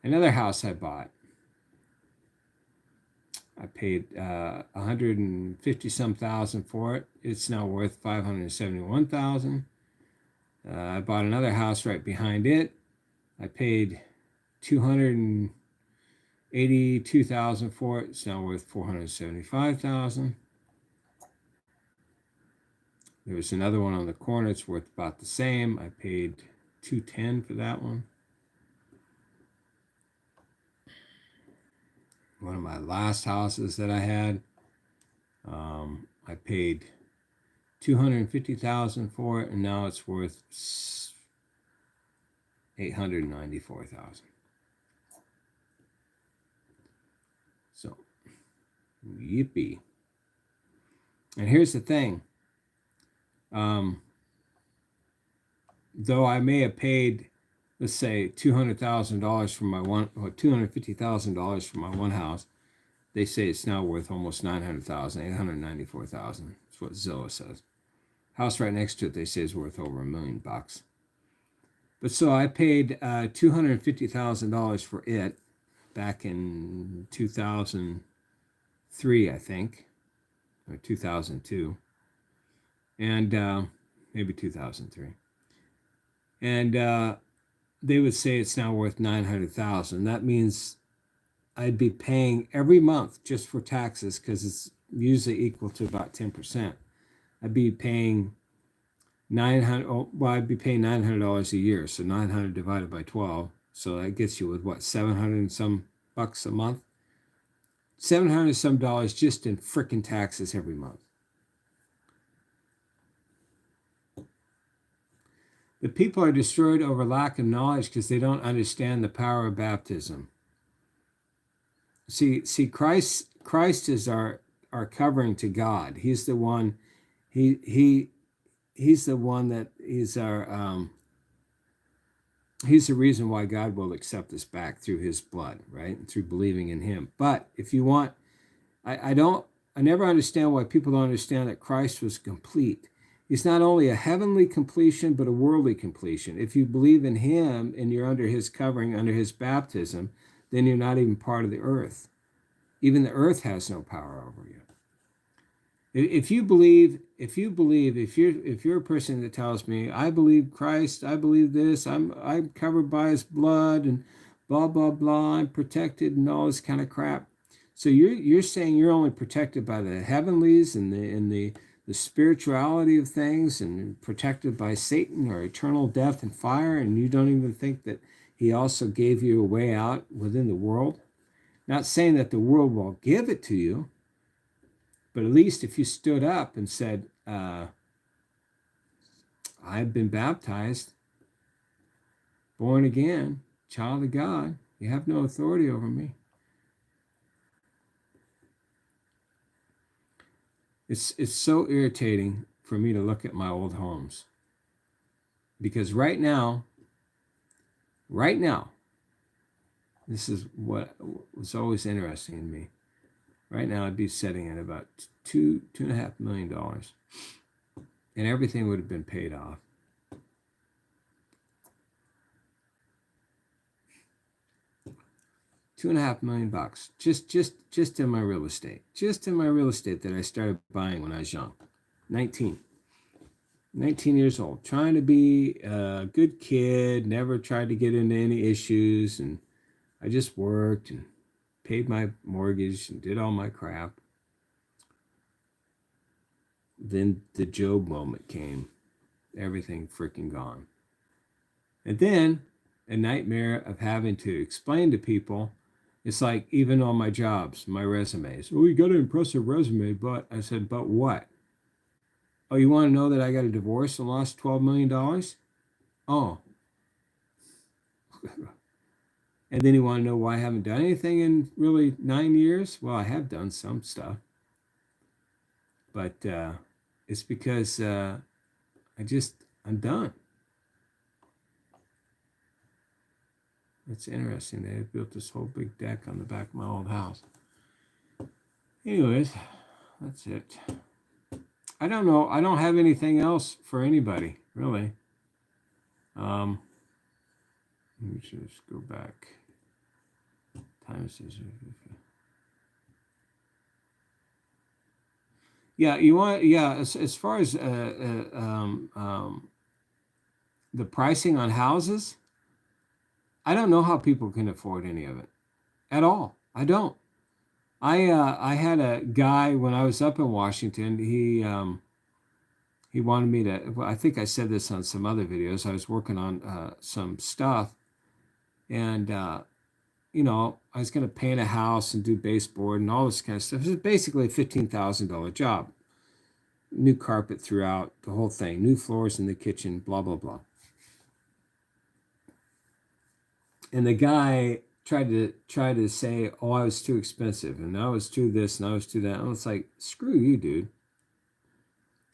Another house I bought. I paid 150 some thousand for it. It's now worth 571,000. I bought another house right behind it. I paid 282,000 for it. It's now worth 475,000. There was another one on the corner. It's worth about the same. I paid 210 for that one. One of my last houses that I had, I paid 250,000 for it, and now it's worth 894,000. So, yippee! And here's the thing. Though I may have paid, let's say, $200,000 for my one, or $250,000 for my one house, they say it's now worth almost 900,000, 894,000. That's what Zillow says. House right next to it, they say, is worth over $1 million. But so I paid $250,000 for it back in 2003, I think, or 2002, and maybe 2003. And they would say it's now worth 900,000. That means I'd be paying every month just for taxes, because it's usually equal to about 10%. I'd be paying I'd be paying $900 a year. So 900 divided by 12. So that gets you with what, 700 and some bucks a month? 700 and some dollars just in frickin' taxes every month. The people are destroyed over lack of knowledge because they don't understand the power of baptism. See, Christ is our covering to God. He's the one, he's the one that is our, he's the reason why God will accept us back through his blood, right? And through believing in him. But if you want, I never understand why people don't understand that Christ was complete. He's not only a heavenly completion, but a worldly completion. If you believe in him and you're under his covering, under his baptism, then you're not even part of the earth. Even the earth has no power over you. If you're a person that tells me, I believe Christ, I believe this, I'm covered by his blood and blah, blah, blah, I'm protected and all this kind of crap. So you're saying you're only protected by the heavenlies and the spirituality of things, and protected by Satan or eternal death and fire, and you don't even think that he also gave you a way out within the world? Not saying that the world will give it to you, but at least if you stood up and said, I've been baptized, born again, child of God, you have no authority over me. It's so irritating for me to look at my old homes, because right now, this is what was always interesting in me. Right now, I'd be sitting at about $2.5 million, and everything would have been paid off. $2.5 million just in my real estate, that I started buying when I was young, 19 years old, trying to be a good kid, never tried to get into any issues, and I just worked and paid my mortgage and did all my crap. Then the Job moment came, everything freaking gone. And then a nightmare of having to explain to people. It's like, even on my jobs, my resumes. Oh, you got an impressive resume, but I said, but what? Oh, you want to know that I got a divorce and lost $12 million? Oh. And then you want to know why I haven't done anything in really 9 years? Well, I have done some stuff. But it's because I'm done. It's interesting. They built this whole big deck on the back of my old house. Anyways, that's it. I don't know. I don't have anything else for anybody, really. Let me just go back. Time says Yeah, you want, yeah, as far as the pricing on houses, I don't know how people can afford any of it at all. I don't. I had a guy when I was up in Washington. He wanted me to. Well, I think I said this on some other videos. I was working on some stuff, and I was going to paint a house and do baseboard and all this kind of stuff. It was basically a $15,000 job. New carpet throughout the whole thing, new floors in the kitchen, blah blah blah. And the guy tried to say, "Oh, I was too expensive, and I was too this, and I was too that." And it's like, screw you, dude.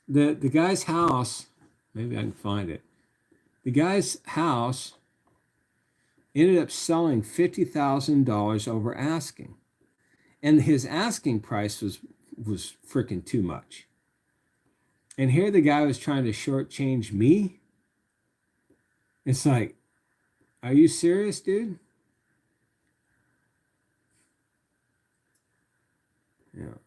The guy's house, maybe I can find it. The guy's house ended up selling $50,000 over asking, and his asking price was freaking too much. And here the guy was trying to shortchange me. It's like, are you serious, dude? Yeah.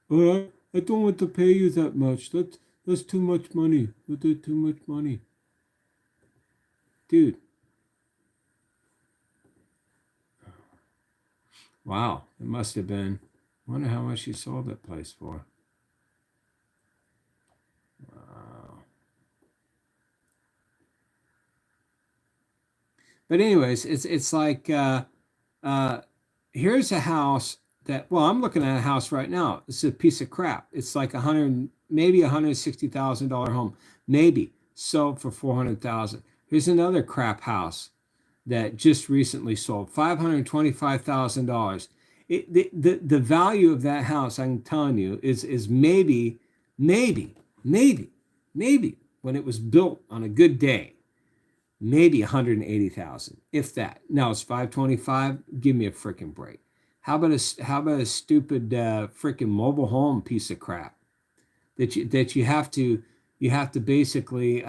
Well, I don't want to pay you that much. That's too much money. That's too much money, dude. Wow, it must have been. I wonder how much he sold that place for. Wow. But anyways, it's like uh, here's a house that, well, I'm looking at a house right now. It's a piece of crap. It's like maybe $160,000 home, maybe sold for 400,000. Here's another crap house that just recently sold, $525,000. The value of that house, I'm telling you, is maybe, maybe, maybe when it was built on a good day, maybe 180,000, if that. Now it's 525. Give me a freaking break. How about a stupid freaking mobile home piece of crap that you have to basically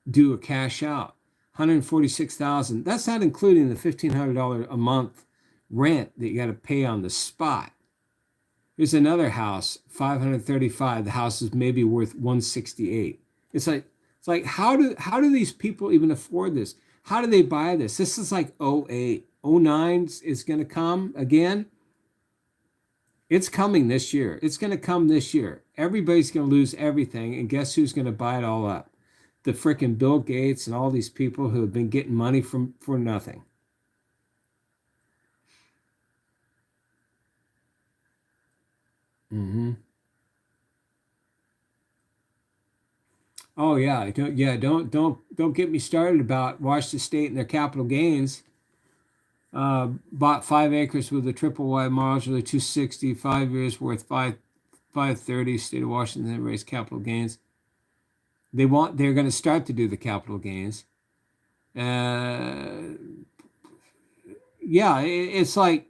do a cash out, 146,000. That's not including the $1,500 a month rent that you got to pay on the spot. There's another house, 535. The house is maybe worth 168. It's like how do these people even afford this? How do they buy this? This is like '08. '09 is going to come again. It's coming this year. It's going to come this year. Everybody's going to lose everything. And guess who's going to buy it all up? The freaking Bill Gates and all these people who have been getting money for nothing. Mm-hmm. Oh yeah, don't get me started about Washington State and their capital gains. Bought 5 acres with a triple wide modular 260, 5 years worth 530. State of Washington raised capital gains. They're going to start to do the capital gains. Uh, yeah, it's like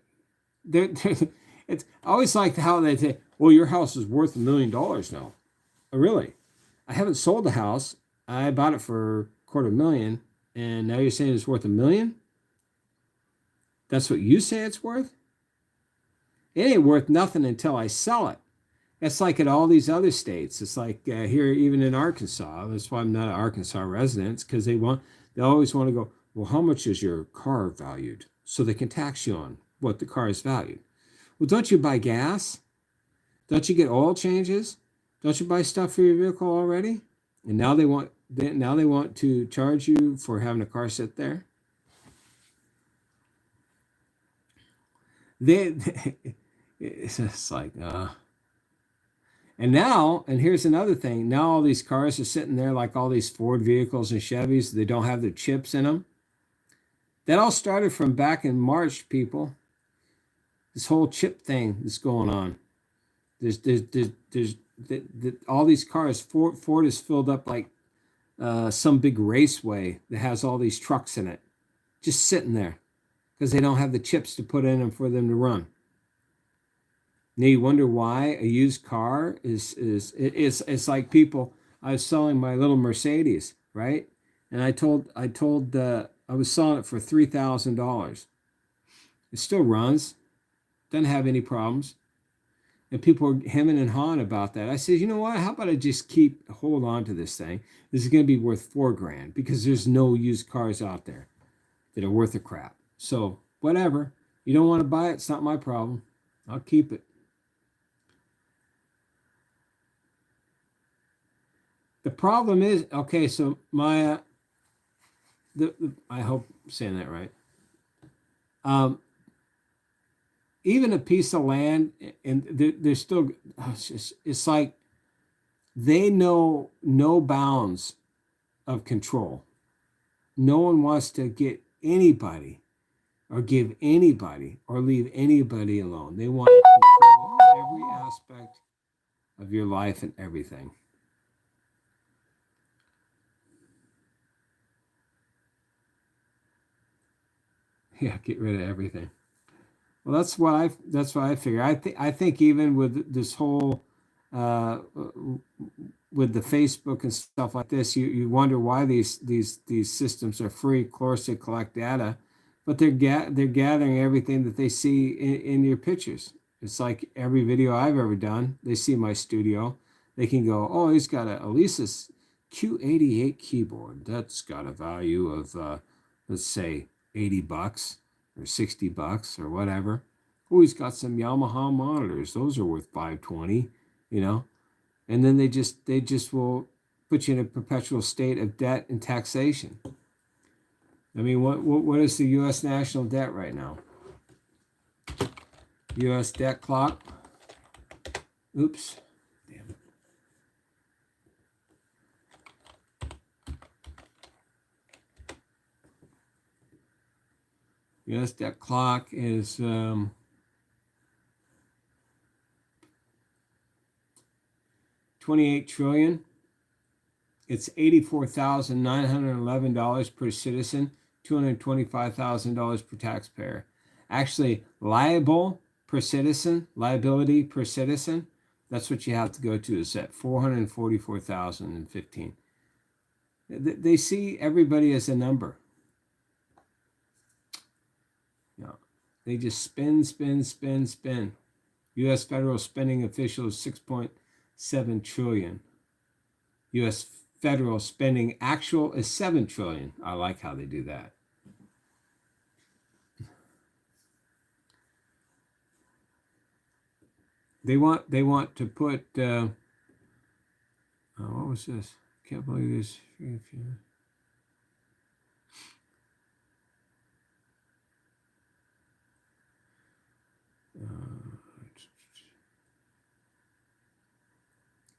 it's I always like how they say, "Well, your house is worth $1 million now." Oh, really? I haven't sold the house. I bought it for 250,000, and now you're saying it's worth $1 million? That's what you say it's worth? It ain't worth nothing until I sell it. It's like in all these other states. It's like here, even in Arkansas. That's why I'm not an Arkansas resident, because they always want to go, well, how much is your car valued? So they can tax you on what the car is valued. Well, don't you buy gas? Don't you get oil changes? Don't you buy stuff for your vehicle already? And now they want to charge you for having a car sit there. They it's just like and here's another thing. Now all these cars are sitting there like all these Ford vehicles and Chevys. They don't have the chips in them. That all started from back in March, people. This whole chip thing that's going on. There's all these cars. Ford is filled up like some big raceway that has all these trucks in it, just sitting there because they don't have the chips to put in them for them to run. Now you wonder why a used car it's like people. I was selling my little Mercedes, right? And I was selling it for $3,000. It still runs, doesn't have any problems. And people are hemming and hawing about that. I said, you know what? How about I just hold on to this thing? This is going to be worth $4,000 because there's no used cars out there that are worth a crap. So whatever. You don't want to buy it, it's not my problem. I'll keep it. The problem is, okay, so my I hope I'm saying that right. Um, Even a piece of land, and they're still, it's like they know no bounds of control. No one wants to get anybody or give anybody or leave anybody alone. They want to control every aspect of your life and everything. Yeah, get rid of everything. Well, that's what I figure. I think even with this whole uh, with the Facebook and stuff like this, you wonder why these systems are free. Of course, they collect data, but they're gathering everything that they see in your pictures. It's like every video I've ever done, they see my studio. They can go, oh, he's got a Alesis Q88 keyboard. That's got a value of let's say $80 or $60 or whatever. Oh, he's got some Yamaha monitors. Those are worth 520, you know. And then they just will put you in a perpetual state of debt and taxation. I mean, what is the U.S. national debt right now? U.S. debt clock. Oops. Damn. U.S. debt clock is 28 trillion. It's $84,911 per citizen, $225,000 per taxpayer. Actually, liability per citizen, that's what you have to go to, is at 444,015. They see everybody as a number. No, they just spin, spin, spin, spin. U.S. federal spending official is 6.7 trillion. U.S. federal spending actual is 7 trillion. I like how they do that. They want to put what was this? Can't believe this.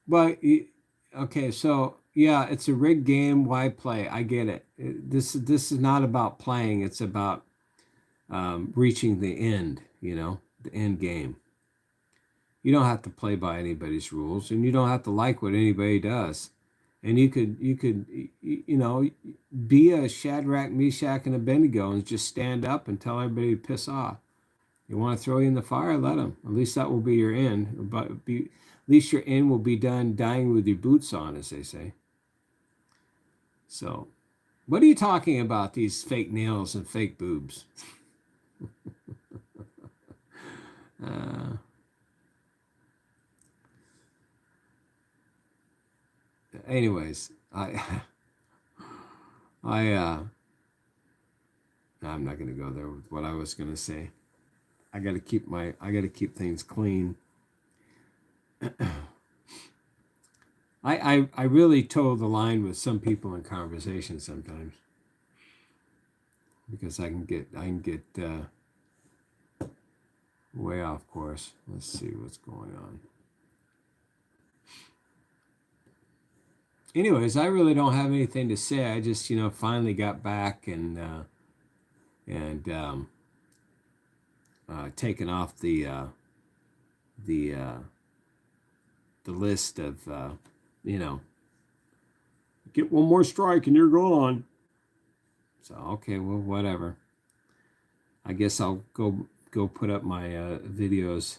Well, okay, so yeah, it's a rigged game. Why play? I get it. This is not about playing. It's about reaching the end. The end game. You don't have to play by anybody's rules, and you don't have to like what anybody does. And you could be a Shadrach, Meshach, and Abednego and just stand up and tell everybody to piss off. You want to throw you in the fire? Let them. At least that will be your end. But at least your end will be done dying with your boots on, as they say. So, what are you talking about? These fake nails and fake boobs? uh, anyways, I I'm not gonna go there with what I was gonna say. I gotta keep things clean. I really toe the line with some people in conversation sometimes because I can get way off course. Let's see what's going on. Anyways, I really don't have anything to say. I just finally got back and taken off the the list of you know get one more strike and you're gone. So okay, well whatever. I guess I'll go put up my videos.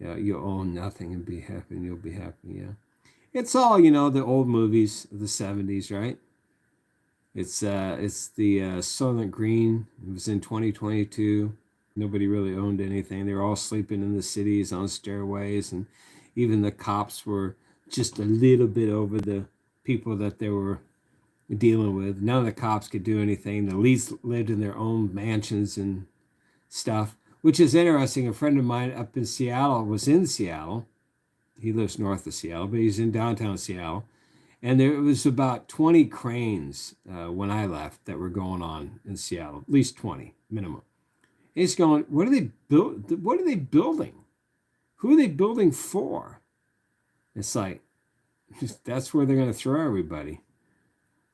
Yeah, you own nothing and be happy and you'll be happy. Yeah, it's all the old movies of the '70s, right? It's the Soylent Green. It was in 2022. Nobody really owned anything. They were all sleeping in the cities on stairways, and even the cops were just a little bit over the people that they were dealing with. None of the cops could do anything. The elites lived in their own mansions and stuff, which is interesting. A friend of mine up in Seattle was in Seattle. He lives north of Seattle, but he's in downtown Seattle. And there was about 20 cranes when I left that were going on in Seattle, at least 20 minimum. And he's going, what are they build? What are they building? Who are they building for? It's like, that's where they're going to throw everybody.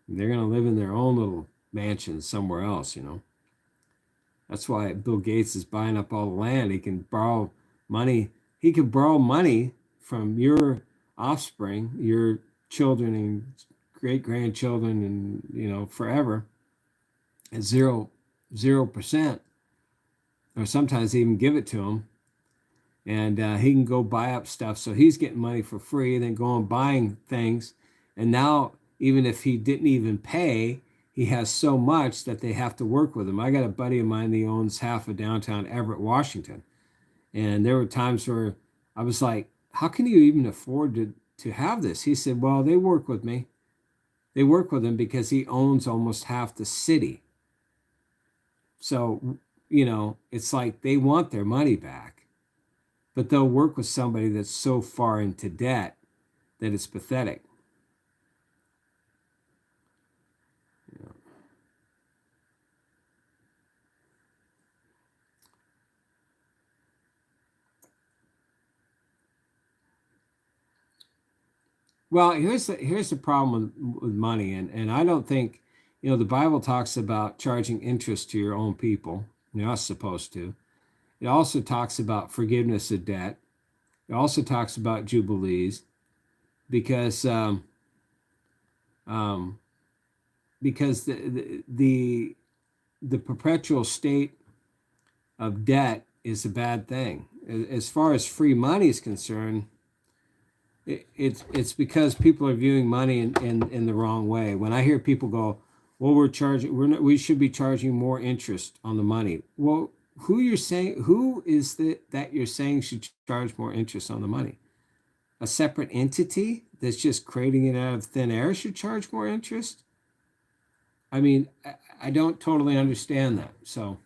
They're going to live in their own little mansions somewhere else, you know. That's why Bill Gates is buying up all the land. He can borrow money. He can borrow money from your offspring, your children and great grandchildren, and forever at 0%, or sometimes even give it to them, and he can go buy up stuff. So he's getting money for free, then go on buying things, and now even if he didn't even pay, he has so much that they have to work with him. I got a buddy of mine that owns half of downtown Everett, Washington. And there were times where I was like, how can you even afford to have this? He said, well, they work with me. They work with him because he owns almost half the city. So, it's like they want their money back, but they'll work with somebody that's so far into debt that it's pathetic. Well, here's the problem with money, and I don't think, the Bible talks about charging interest to your own people. You're not supposed to. It also talks about forgiveness of debt. It also talks about jubilees, because um, because the perpetual state of debt is a bad thing. As far as free money is concerned, it's because people are viewing money in the wrong way. When I hear people go, well, we should be charging more interest on the money. Well, who is that you're saying should charge more interest on the money? A separate entity that's just creating it out of thin air should charge more interest? I mean, I don't totally understand that. So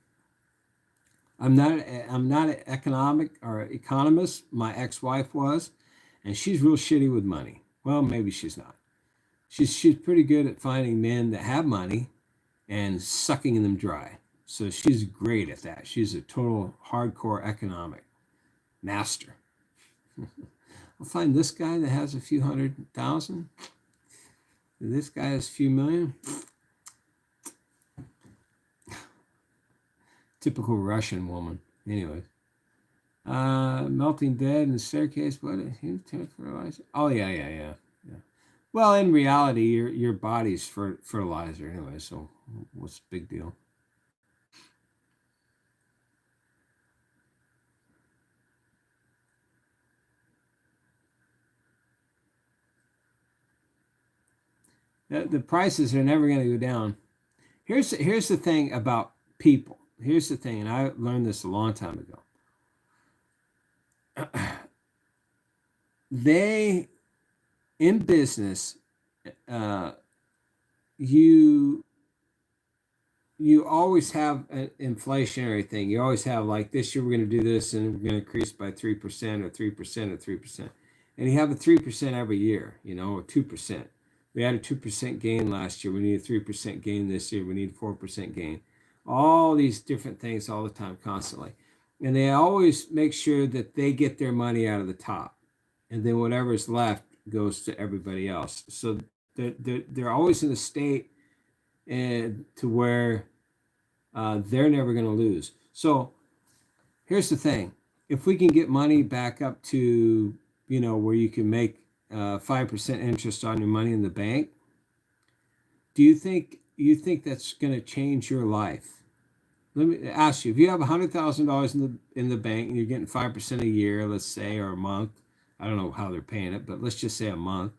I'm not an economic or economist. My ex-wife was, and she's real shitty with money. Well, maybe she's not. She's pretty good at finding men that have money and sucking them dry. So she's great at that. She's a total hardcore economic master. I'll find this guy that has a few 100,000. This guy has a few million. Typical Russian woman. Anyways. Melting dead and staircase. What? Fertilizer? Oh, yeah. Well, in reality, your body's fertilizer anyway. So what's the big deal? The prices are never going to go down. Here's the thing about people. Here's the thing, and I learned this a long time ago. They, in business, you always have an inflationary thing. You always have, like, this year we're going to do this and we're going to increase by 3% or 3% or 3%. And you have a 3% every year, or 2%. We had a 2% gain last year. We need a 3% gain this year. We need a 4% gain. All these different things all the time, constantly. And they always make sure that they get their money out of the top. And then whatever's left goes to everybody else. So they're always in a state to where they're never going to lose. So here's the thing. If we can get money back up to, where you can make 5% interest on your money in the bank, do you think that's going to change your life? Let me ask you: if you have $100,000 in the bank and you're getting 5% a year, let's say, or a month, I don't know how they're paying it, but let's just say a month.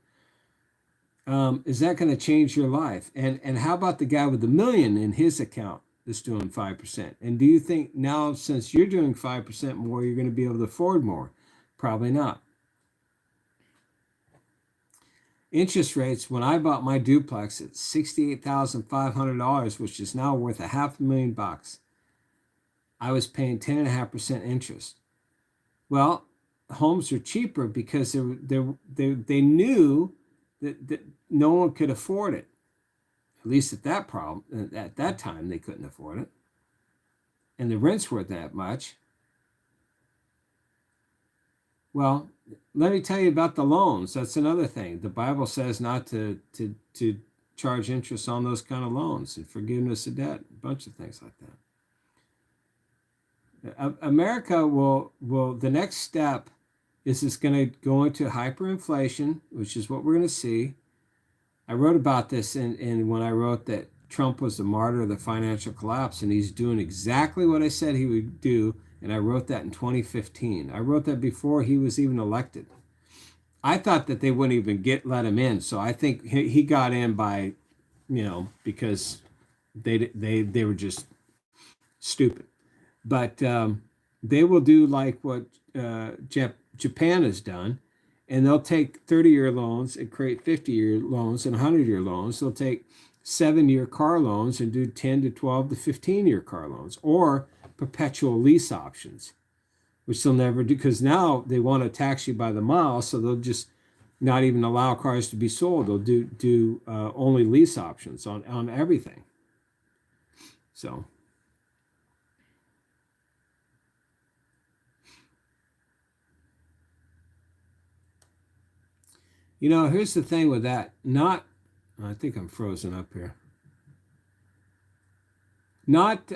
Is that going to change your life? And how about the guy with $1 million in his account? that's doing 5%. And do you think now, since you're doing 5% more, you're going to be able to afford more? Probably not. Interest rates, when I bought my duplex at $68,500, which is now worth $500,000, I was paying 10.5% interest. Well, homes are cheaper because they knew that no one could afford it. At least at that time, they couldn't afford it. And the rents weren't that much. Well, let me tell you about the loans. That's another thing. The Bible says not to charge interest on those kind of loans and forgiveness of debt, a bunch of things like that. America the next step is it's going to go into hyperinflation, which is what we're going to see. I wrote about this in when I wrote that Trump was the martyr of the financial collapse, and he's doing exactly what I said he would do. And I wrote that in 2015. I wrote that before he was even elected. I thought that they wouldn't even let him in. So I think he got in by, because they were just stupid. But they will do like what Japan has done, and they'll take 30-year loans and create 50-year loans and 100-year loans. They'll take 7-year car loans and do 10 to 12 to 15-year car loans, or perpetual lease options, which they'll never do, because now they want to tax you by the mile, so they'll just not even allow cars to be sold. They'll do only lease options on everything. So here's the thing with that. I think I'm frozen up here. Not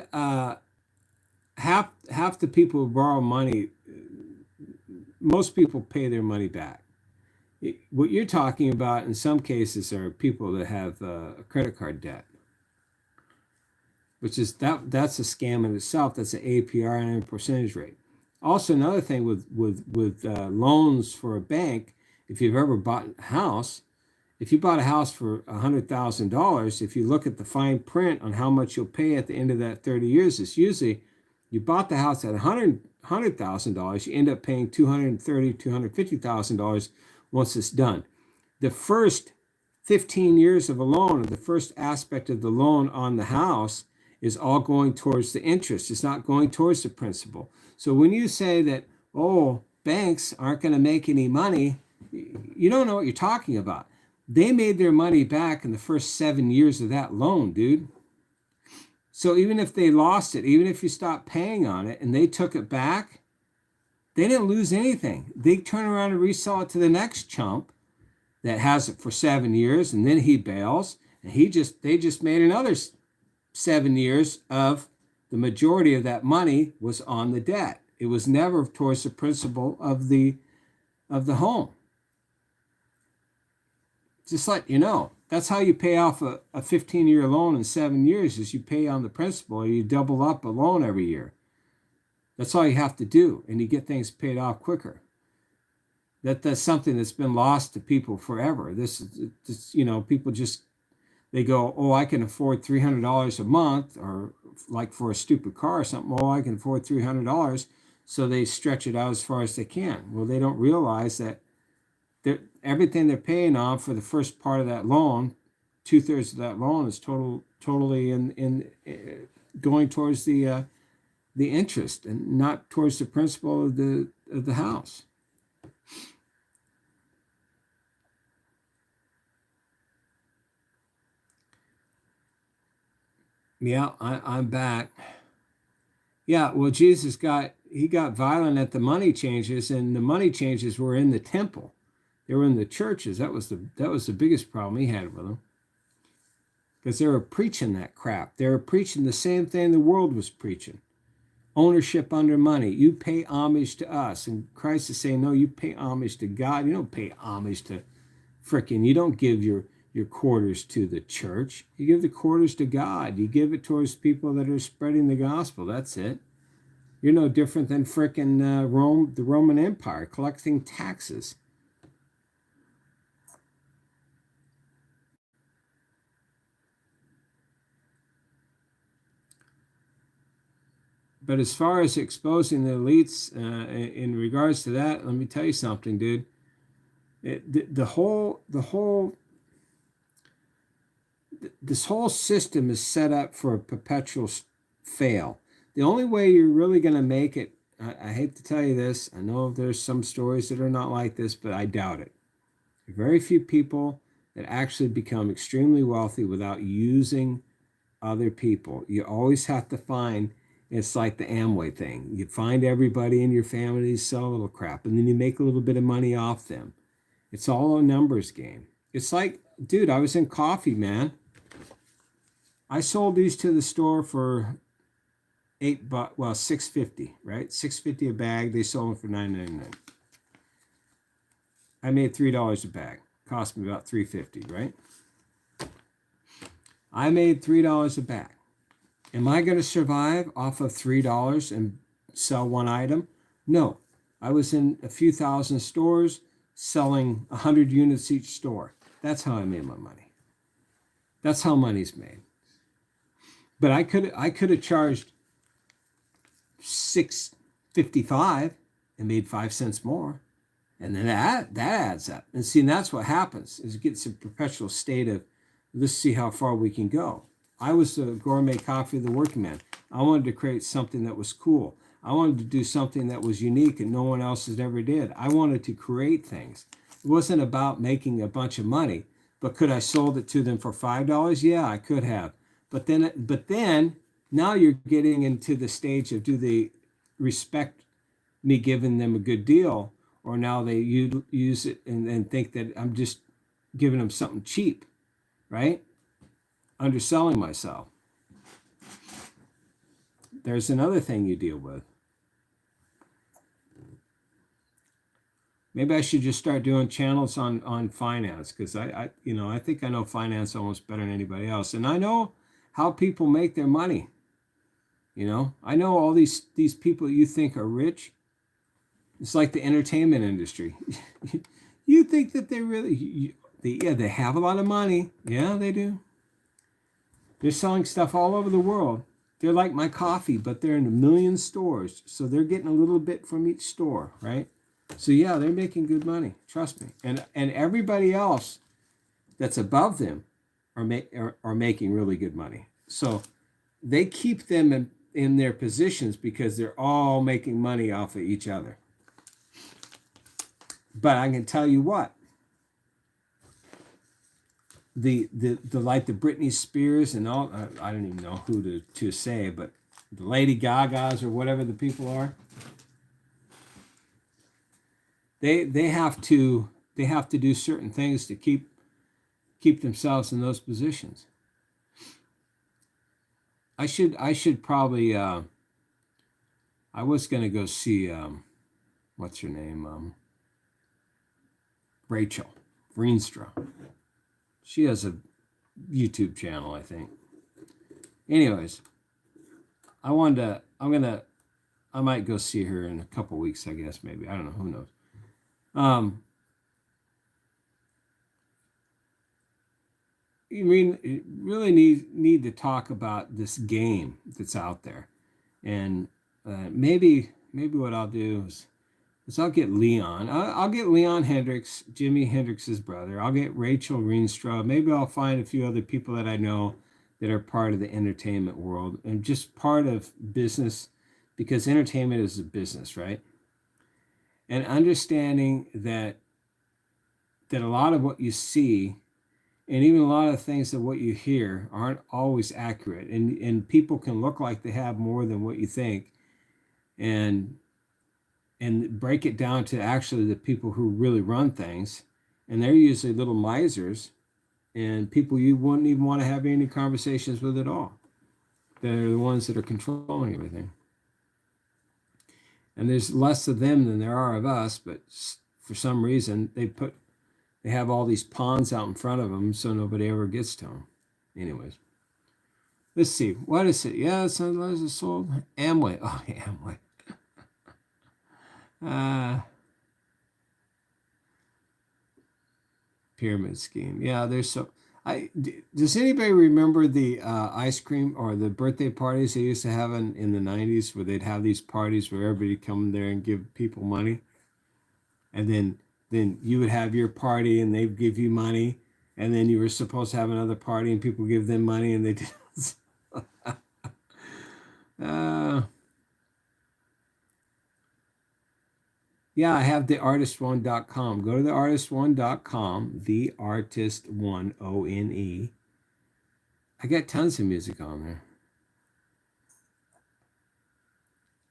half the people who borrow money, most people pay their money back. What you're talking about in some cases are people that have a credit card debt, which is that's a scam in itself. That's an APR and a percentage rate. Also, another thing with loans for a bank, if you've ever bought a house, if you bought a house for $100,000, if you look at the fine print on how much you'll pay at the end of that 30 years, it's usually you bought the house at $100,000, you end up paying $230,000, $250,000 once it's done. The first 15 years of a loan, or the first aspect of the loan on the house, is all going towards the interest. It's not going towards the principal. So when you say that, banks aren't going to make any money, you don't know what you're talking about. They made their money back in the first 7 years of that loan, dude. So even if they lost it, even if you stopped paying on it and they took it back, they didn't lose anything. They turn around and resell it to the next chump that has it for 7 years, and then he bails, and they just made another 7 years of the majority of that money was on the debt. It was never towards the principal of the home. Just let you know, that's how you pay off a 15-year loan in 7 years, is you pay on the principal, or you double up a loan every year. That's all you have to do, and you get things paid off quicker. That's something that's been lost to people forever. This people just, they go, I can afford $300 a month, or like for a stupid car or something, I can afford $300, so they stretch it out as far as they can. Well, they don't realize that everything they're paying on for the first part of that loan, 2/3 of that loan is totally in going towards the interest and not towards the principal of the house. Yeah, I'm back. Yeah, well, Jesus got violent at the money changers, and the money changers were in the temple. They were in the churches. That was the biggest problem he had with them, because they were preaching that crap. They were preaching the same thing the world was preaching: ownership under money. You pay homage to us, and Christ is saying, no, you pay homage to God. You don't pay homage to you don't give your quarters to the church. You give the quarters to God. You give it towards people that are spreading the gospel. That's it. You're no different than Rome, the Roman Empire, collecting taxes. But as far as exposing the elites in regards to that, let me tell you something, dude. This whole system is set up for a perpetual fail. The only way you're really going to make it, I hate to tell you this, I know there's some stories that are not like this, but I doubt it. Very few people that actually become extremely wealthy without using other people. You always have to find, it's like the Amway thing. You find everybody in your family, sell a little crap, and then you make a little bit of money off them. It's all a numbers game. It's like, dude, I was in coffee, man. I sold these to the store for $8, well, $6.50, right? $6.50 a bag. They sold them for $9.99. I made $3 a bag. Cost me about $3.50, right? I made $3 a bag. Am I going to survive off of $3 and sell one item? No. I was in a few thousand stores selling 100 units each store. That's how I made my money. That's how money's made. But I could have charged $6.55 and made 5 cents more. And then that adds up. And see, and that's what happens, is it gets a perpetual state of, let's see how far we can go. I was the gourmet coffee of the working man. I wanted to create something that was cool. I wanted to do something that was unique and no one else has ever did. I wanted to create things. It wasn't about making a bunch of money, but could I sold it to them for $5? Yeah, I could have. But then now you're getting into the stage of, do they respect me giving them a good deal? Or now they use it and think that I'm just giving them something cheap, right? Underselling myself. There's another thing you deal with. Maybe I should just start doing channels on finance, because I think I know finance almost better than anybody else, and I know how people make their money. I know all these people you think are rich. It's like the entertainment industry. You think that they really, they have a lot of money. Yeah, they do. They're selling stuff all over the world. They're like my coffee, but they're in a million stores. So they're getting a little bit from each store, right? So yeah, they're making good money. Trust me. And everybody else that's above them are making really good money. So they keep them in their positions because they're all making money off of each other. But I can tell you what, the like the Britney Spears and all, I don't even know who to say, but the Lady Gagas or whatever the people are, they have to do certain things to keep themselves in those positions. I should probably I was gonna go see what's her name, Rachel Veenstra. She has a YouTube channel, I think. Anyways, I might go see her in a couple weeks, I guess, maybe. I don't know, who knows. You really need to talk about this game that's out there. And maybe what I'll do is I'll get Leon. I'll get Leon Hendricks, Jimi Hendrix's brother. I'll get Rachel Veenstra. Maybe I'll find a few other people that I know that are part of the entertainment world and just part of business, because entertainment is a business, right? And understanding that a lot of what you see and even a lot of things of what you hear aren't always accurate. And people can look like they have more than what you think. And break it down to actually the people who really run things, and they're usually little misers and people you wouldn't even want to have any conversations with at all. They're the ones that are controlling everything. And there's less of them than there are of us, but for some reason they have all these pawns out in front of them so nobody ever gets to them. Anyways, let's see. What is it? Yeah, it's sold. Amway. Oh, Amway. Pyramid scheme. Yeah, there's so Does anybody remember the ice cream or the birthday parties they used to have in the 90s where they'd have these parties where everybody come there and give people money? And then you would have your party and they'd give you money, and then you were supposed to have another party and people give them money and they did. uh, yeah, I have theartist1.com. Go to theartist1.com, theartist1, ONE. I got tons of music on there.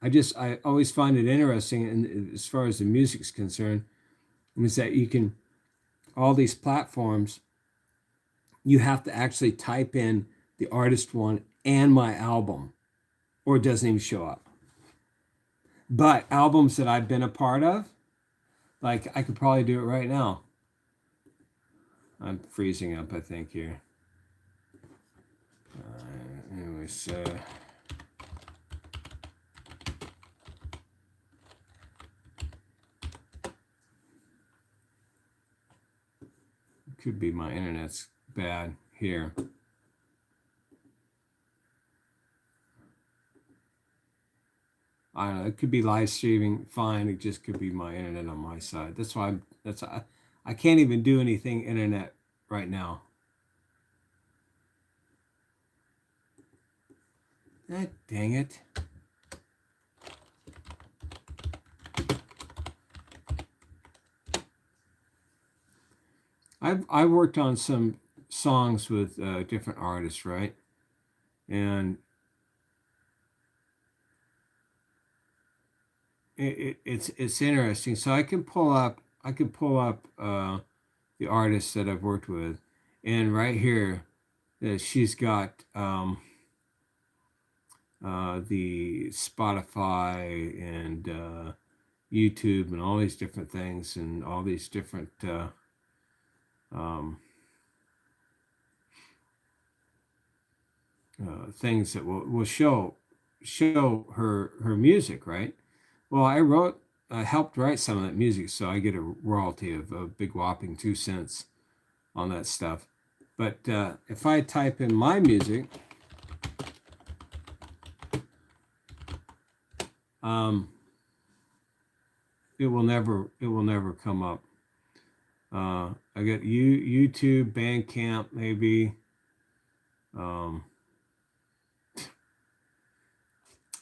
I always find it interesting, and as far as the music's concerned, is that you can, all these platforms, you have to actually type in the artist one and my album, or it doesn't even show up. But albums that I've been a part of, like I could probably do it right now. I'm freezing up, I think, here. Anyways, could be my internet's bad here. I don't know. It could be live streaming fine. It just could be my internet on my side. That's why I can't even do anything internet right now. Dang it. I've worked on some songs with different artists, right? And it's interesting. So I can pull up the artists that I've worked with, and right here, she's got the Spotify and YouTube and all these different things and all these different things that will show her music, right? Well, I helped write some of that music, so I get a royalty of a big whopping 2 cents on that stuff. But if I type in my music, it will never come up. I got YouTube, Bandcamp, maybe.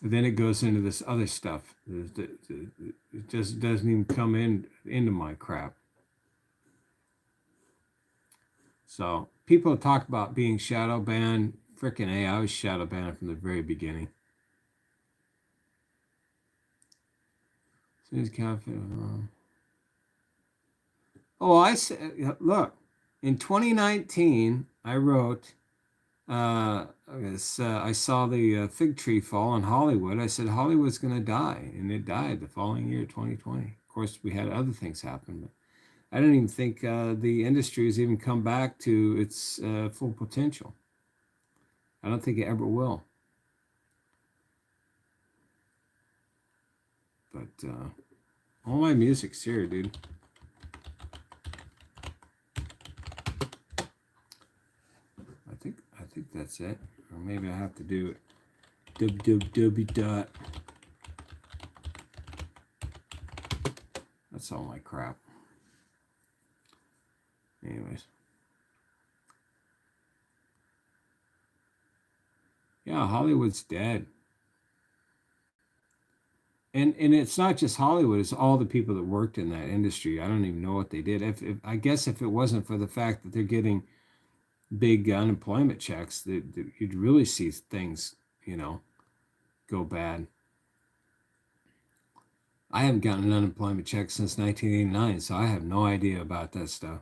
Then it goes into this other stuff. It just doesn't even come into my crap. So people talk about being shadow banned. Freaking A, I was shadow banned from the very beginning. Oh, I said, look, in 2019, I wrote, I saw the fig tree fall in Hollywood. I said, Hollywood's going to die. And it died the following year, 2020. Of course, we had other things happen, but I don't even think the industry has even come back to its full potential. I don't think it ever will. But all my music's here, dude. I think that's it. Or maybe I have to do www. That's all my crap. Anyways. Yeah, Hollywood's dead. And it's not just Hollywood, it's all the people that worked in that industry. I don't even know what they did. If I guess if it wasn't for the fact that they're getting big unemployment checks, that you'd really see things, go bad. I haven't gotten an unemployment check since 1989, so I have no idea about that stuff.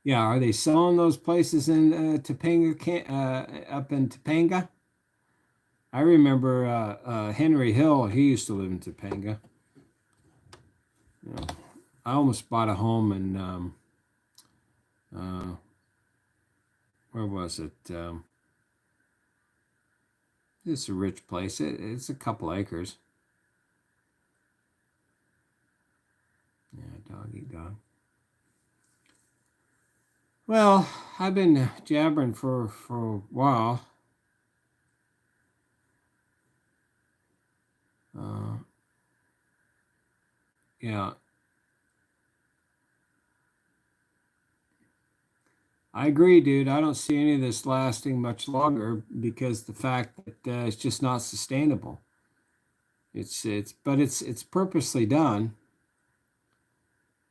Yeah, are they selling those places in Topanga, up in Topanga? I remember Henry Hill. He used to live in Topanga. I almost bought a home in where was it? It's a rich place. It's a couple acres. Yeah, dog eat dog. Well, I've been jabbering for a while. Yeah, I agree, dude. I don't see any of this lasting much longer because the fact that it's just not sustainable. But it's purposely done.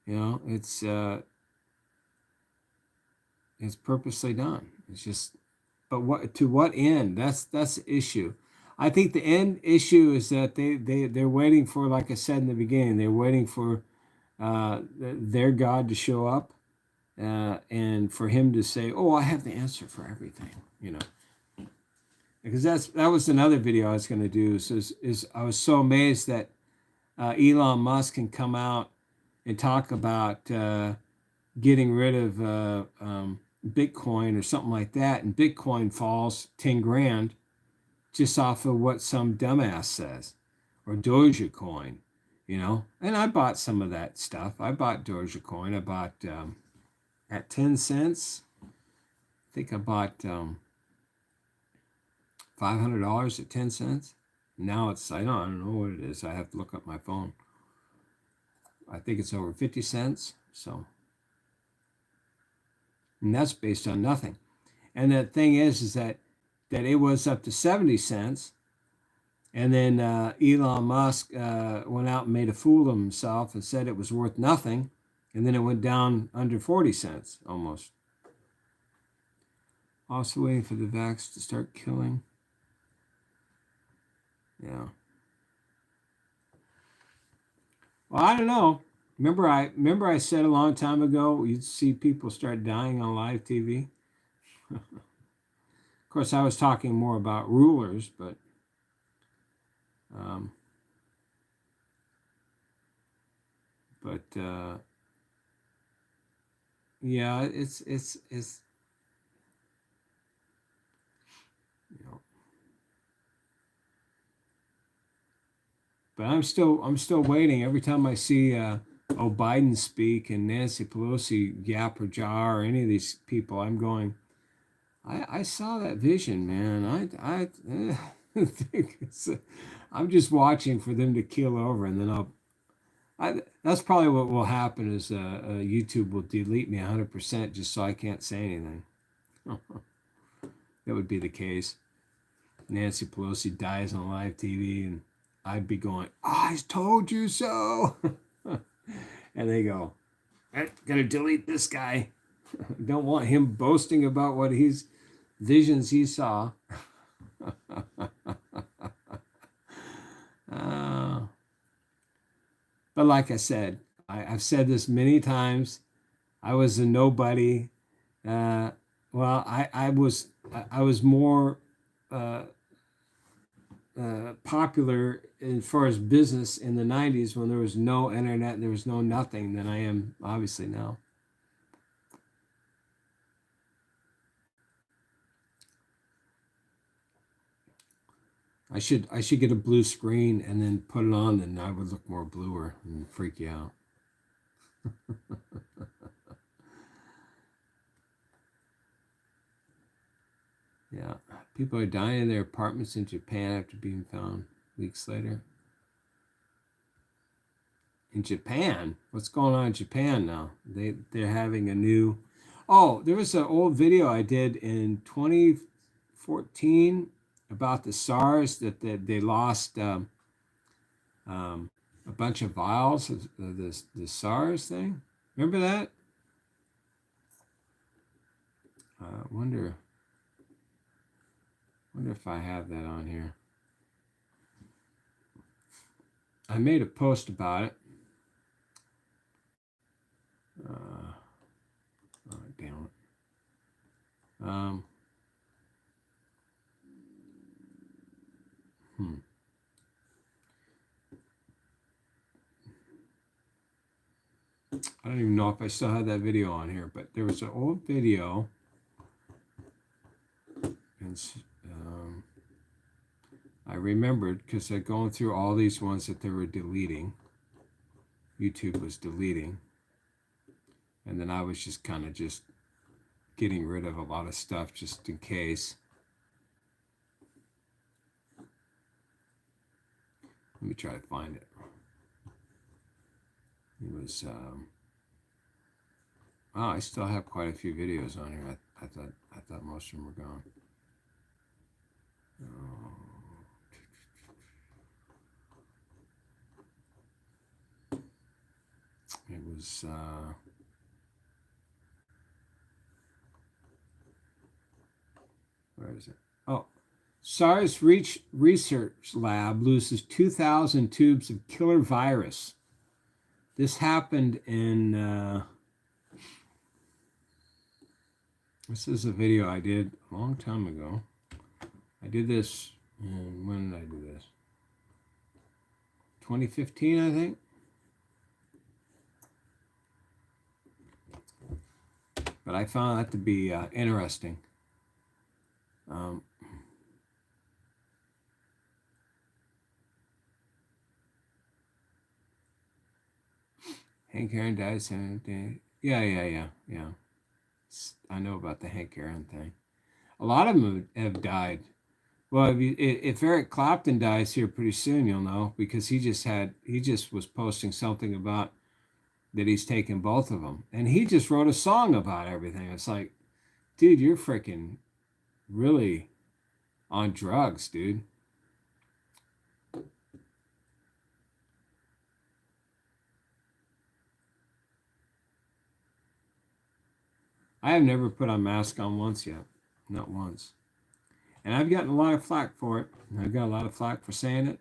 You know, it's purposely done. It's just, but what end? That's the issue. I think the end issue is that they're waiting for, like I said in the beginning, they're waiting for their God to show up, and for him to say, "Oh, I have the answer for everything," you know. Because that was another video I was going to do. Is I was so amazed that Elon Musk can come out and talk about getting rid of Bitcoin or something like that, and Bitcoin falls 10 grand just off of what some dumbass says, or Dogecoin, you know. And I bought some of that stuff. I bought Dogecoin. I bought at 10 cents. I think I bought $500 at 10 cents. Now I don't know what it is. I have to look up my phone. I think it's over 50 cents. So, and that's based on nothing. And the thing is that it was up to 70 cents. And then Elon Musk went out and made a fool of himself and said it was worth nothing. And then it went down under 40 cents almost. Also waiting for the vax to start killing. Yeah. Well, I don't know. Remember I said a long time ago you'd see people start dying on live TV. Of course, I was talking more about rulers, but um, yeah, it's you know. But I'm still waiting. Every time I see Biden speak and Nancy Pelosi yap or jaw or any of these people, I'm going, I saw that vision, man. Think I'm just watching for them to keel over, and then that's probably what will happen is YouTube will delete me 100% just so I can't say anything. That would be the case. Nancy Pelosi dies on live TV, and I'd be going, I told you so. And they go, I'm gonna delete this guy. Don't want him boasting about what visions he saw. uh, but like I said, I've said this many times. I was a nobody. Well, I was more popular as far as business in the 90s when there was no internet, there was no nothing, than I am obviously now. I should get a blue screen and then put it on, and I would look more bluer and freak you out. Yeah, people are dying in their apartments in Japan after being found weeks later. In Japan, what's going on in Japan now? They're having a new. Oh, there was an old video I did in 2014 about the SARS that they lost a bunch of vials of the SARS thing. Remember that? I wonder if I have that on here. I made a post about it. Oh, damn it. I don't even know if I still have that video on here, but there was an old video ones. I remembered because they're going through all these ones that they were deleting. YouTube was deleting. And then I was just kind of just getting rid of a lot of stuff just in case. Let me try to find it. It was, oh, I still have quite a few videos on here. I thought most of them were gone. It was, where is it? Oh, SARS Research Lab loses 2,000 tubes of killer virus. This happened in, this is a video I did a long time ago. I did this, and when did I do this? 2015, I think. But I found that to be interesting. Hank Aaron died 7 Yeah. I know about the Hank Aaron thing. A lot of them have died. Well, if Eric Clapton dies here pretty soon, you'll know, because he just was posting something about that he's taken both of them, and he just wrote a song about everything. It's like, dude, you're freaking really on drugs, dude. I have never put a mask on once yet, not once, and I've gotten a lot of flack for it. I've got a lot of flack for saying it.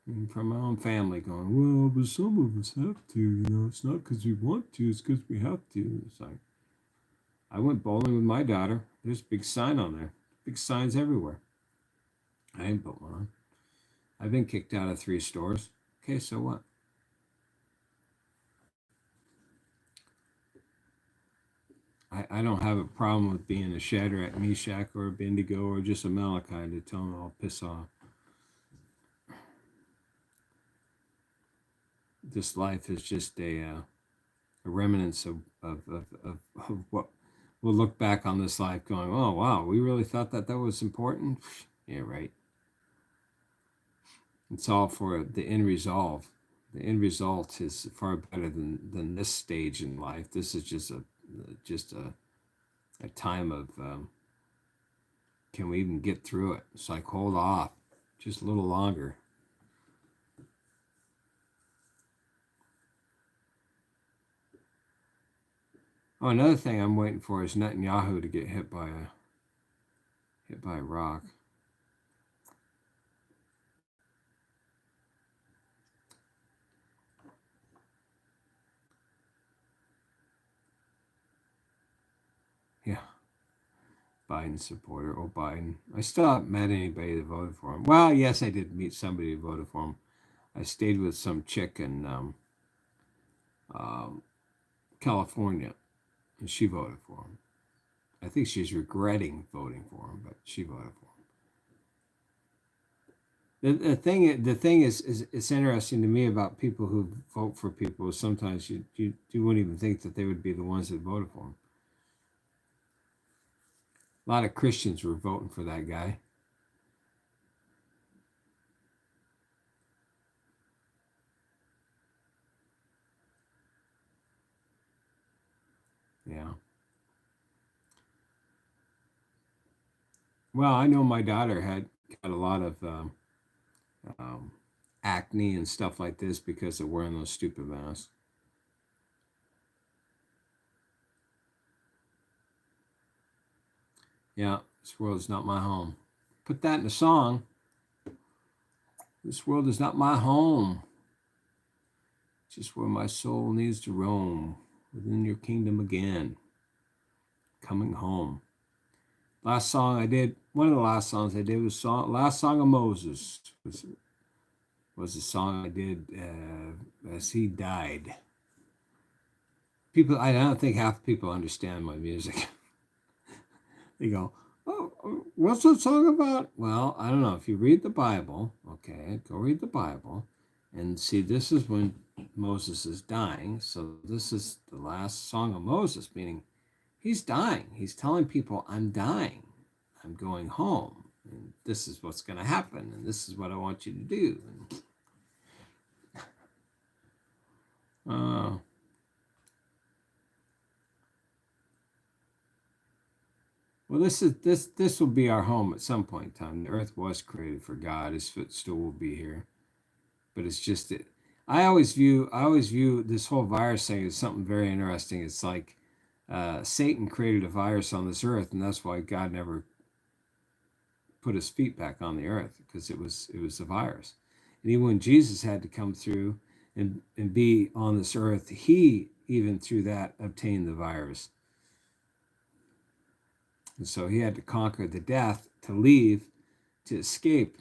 And from my own family going, well, but some of us have to, you know, it's not because we want to, it's because we have to. It's like, I went bowling with my daughter. There's a big sign on there, big signs everywhere. I didn't put one on. I've been kicked out of 3 stores. Okay, so what? I don't have a problem with being a Shadrach, Meshach, or a Bendigo, or just a Malachi to tell them I'll piss off. This life is just a remnants of what we'll look back on this life going, oh, wow, we really thought that was important? Yeah, right. It's all for the end result. The end result is far better than this stage in life. This is just a time of can we even get through it? It's like, hold off just a little longer. Oh, another thing I'm waiting for is Netanyahu to get hit by a rock. Yeah. Biden supporter. Oh, Biden. I still haven't met anybody that voted for him. Well, yes, I did meet somebody who voted for him. I stayed with some chick in California, and she voted for him. I think she's regretting voting for him, but she voted for him. The thing is it's interesting to me about people who vote for people is sometimes you wouldn't even think that they would be the ones that voted for him. A lot of Christians were voting for that guy. Yeah. Well, I know my daughter had got a lot of acne and stuff like this because of wearing those stupid masks. Yeah, this world is not my home. Put that in a song. This world is not my home. Just where my soul needs to roam within your kingdom again. Coming home. Last song I did, one of the last songs I did was Last Song of Moses. Was the song I did as he died. People, I don't think half the people understand my music. They go, oh, what's the song about? Well, I don't know. If you read the Bible, okay, go read the Bible and see this is when Moses is dying. So this is the last song of Moses, meaning he's dying. He's telling people, I'm dying. I'm going home. And this is what's going to happen. And this is what I want you to do. Uh, well, this will be our home at some point in time. The earth was created for God. His footstool will be here. But it's just that I always view this whole virus thing as something very interesting. It's like Satan created a virus on this earth, and that's why God never put his feet back on the earth, because it was a virus. And even when Jesus had to come through and be on this earth, he even through that obtained the virus. And so he had to conquer the death to leave, to escape.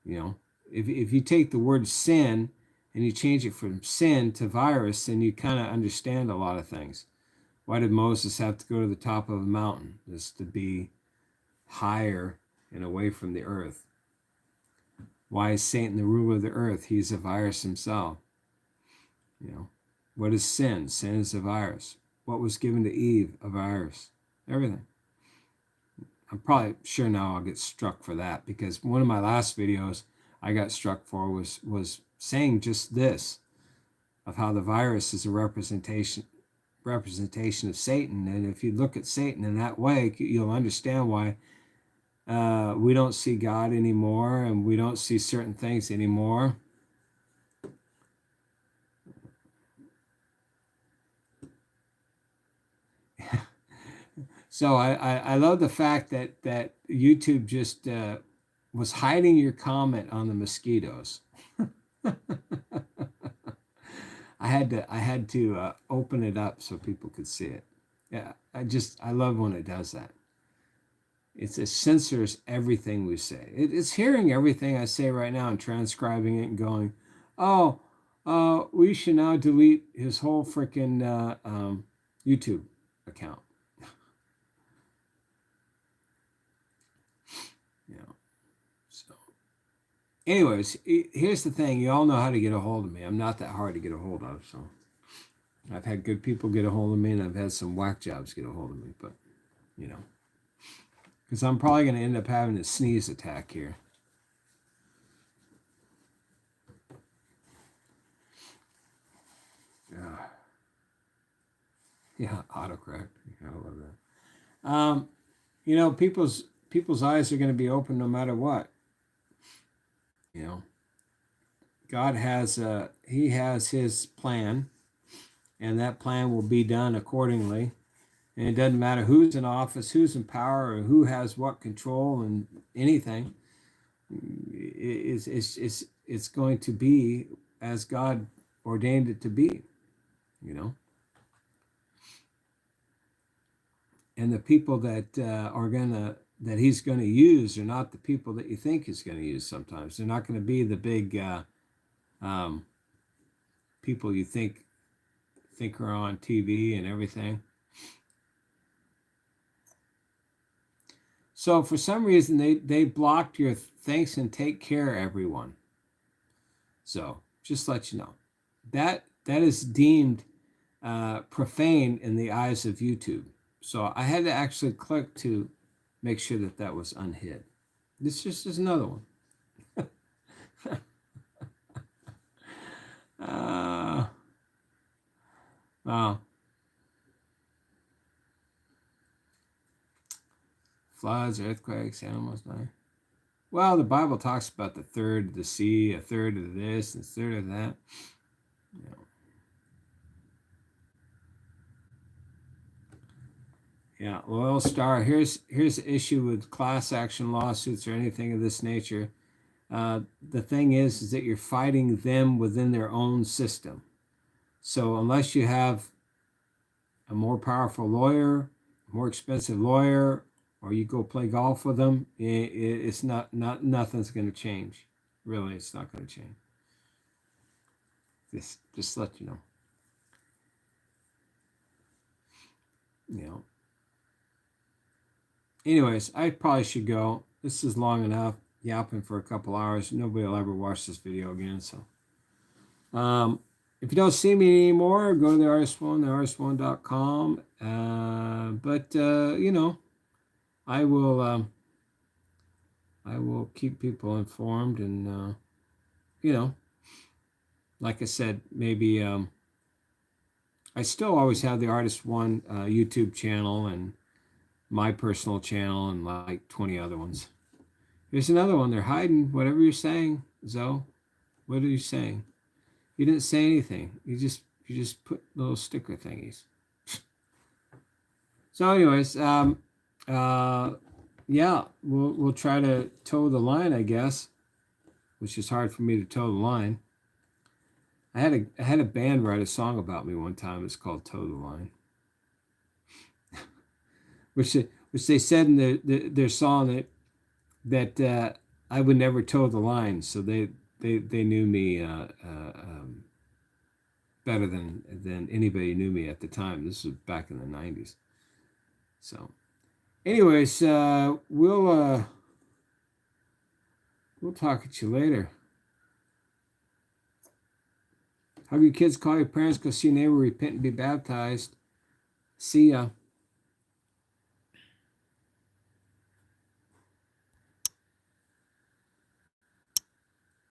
You know, if you take the word sin and you change it from sin to virus, then you kind of understand a lot of things. Why did Moses have to go to the top of a mountain? Just to be higher and away from the earth. Why is Satan the ruler of the earth? He's a virus himself. You know, what is sin? Sin is a virus. What was given to Eve? A virus. Everything. I'm probably sure now I'll get struck for that, because one of my last videos I got struck for was saying just this, of how the virus is a representation of Satan. And if you look at Satan in that way, you'll understand why we don't see God anymore, and we don't see certain things anymore. So I love the fact that YouTube just was hiding your comment on the mosquitoes. I had to open it up so people could see it. Yeah, I love when it does that. It censors everything we say. It's hearing everything I say right now and transcribing it and going, oh, we should now delete his whole freaking YouTube account. You know, so anyways, here's the thing. You all know how to get a hold of me. I'm not that hard to get a hold of. So I've had good people get a hold of me, and I've had some whack jobs get a hold of me. But, you know, because I'm probably going to end up having a sneeze attack here. Yeah, autocorrect. I love that. You know, people's eyes are going to be open no matter what. You know, God has he has his plan, and that plan will be done accordingly. And it doesn't matter who's in office, who's in power, or who has what control and anything. It's going to be as God ordained it to be. You know. And the people that that he's going to use are not the people that you think he's going to use. Sometimes they're not going to be the big people you think are on TV and everything. So for some reason they blocked your thanks and take care, everyone. So just let you know that is deemed profane in the eyes of YouTube. So I had to actually click to make sure that was unhid. This just is another one. Floods, earthquakes, animals die. Well, the Bible talks about the third of the sea, a third of this, and a third of that. You know. Yeah, Loyal Star. Here's the issue with class action lawsuits or anything of this nature. The thing is that you're fighting them within their own system. So unless you have a more powerful lawyer, more expensive lawyer, or you go play golf with them, it's nothing's going to change. Really, it's not going to change. Just let you know. You know. anyways, I probably should go. This is long enough, yapping for a couple hours. Nobody will ever watch this video again. So, if you don't see me anymore, go to the artist one, theartist1.com. But I will keep people informed, and like I said, maybe I still always have the artist one YouTube channel and my personal channel and like 20 other ones. Here's another one. They're hiding whatever you're saying, Zoe. What are you saying? You didn't say anything. You just put little sticker thingies. So, anyways, yeah, we'll try to toe the line, I guess, which is hard for me to toe the line. I had a band write a song about me one time. It's called "Toe the Line," which they said in their song that I would never toe the line, so they knew me better than anybody knew me at the time. This was back in the 90s. So, anyways, we'll talk at you later. Hug your kids, call your parents, go see a neighbor, repent and be baptized. See ya.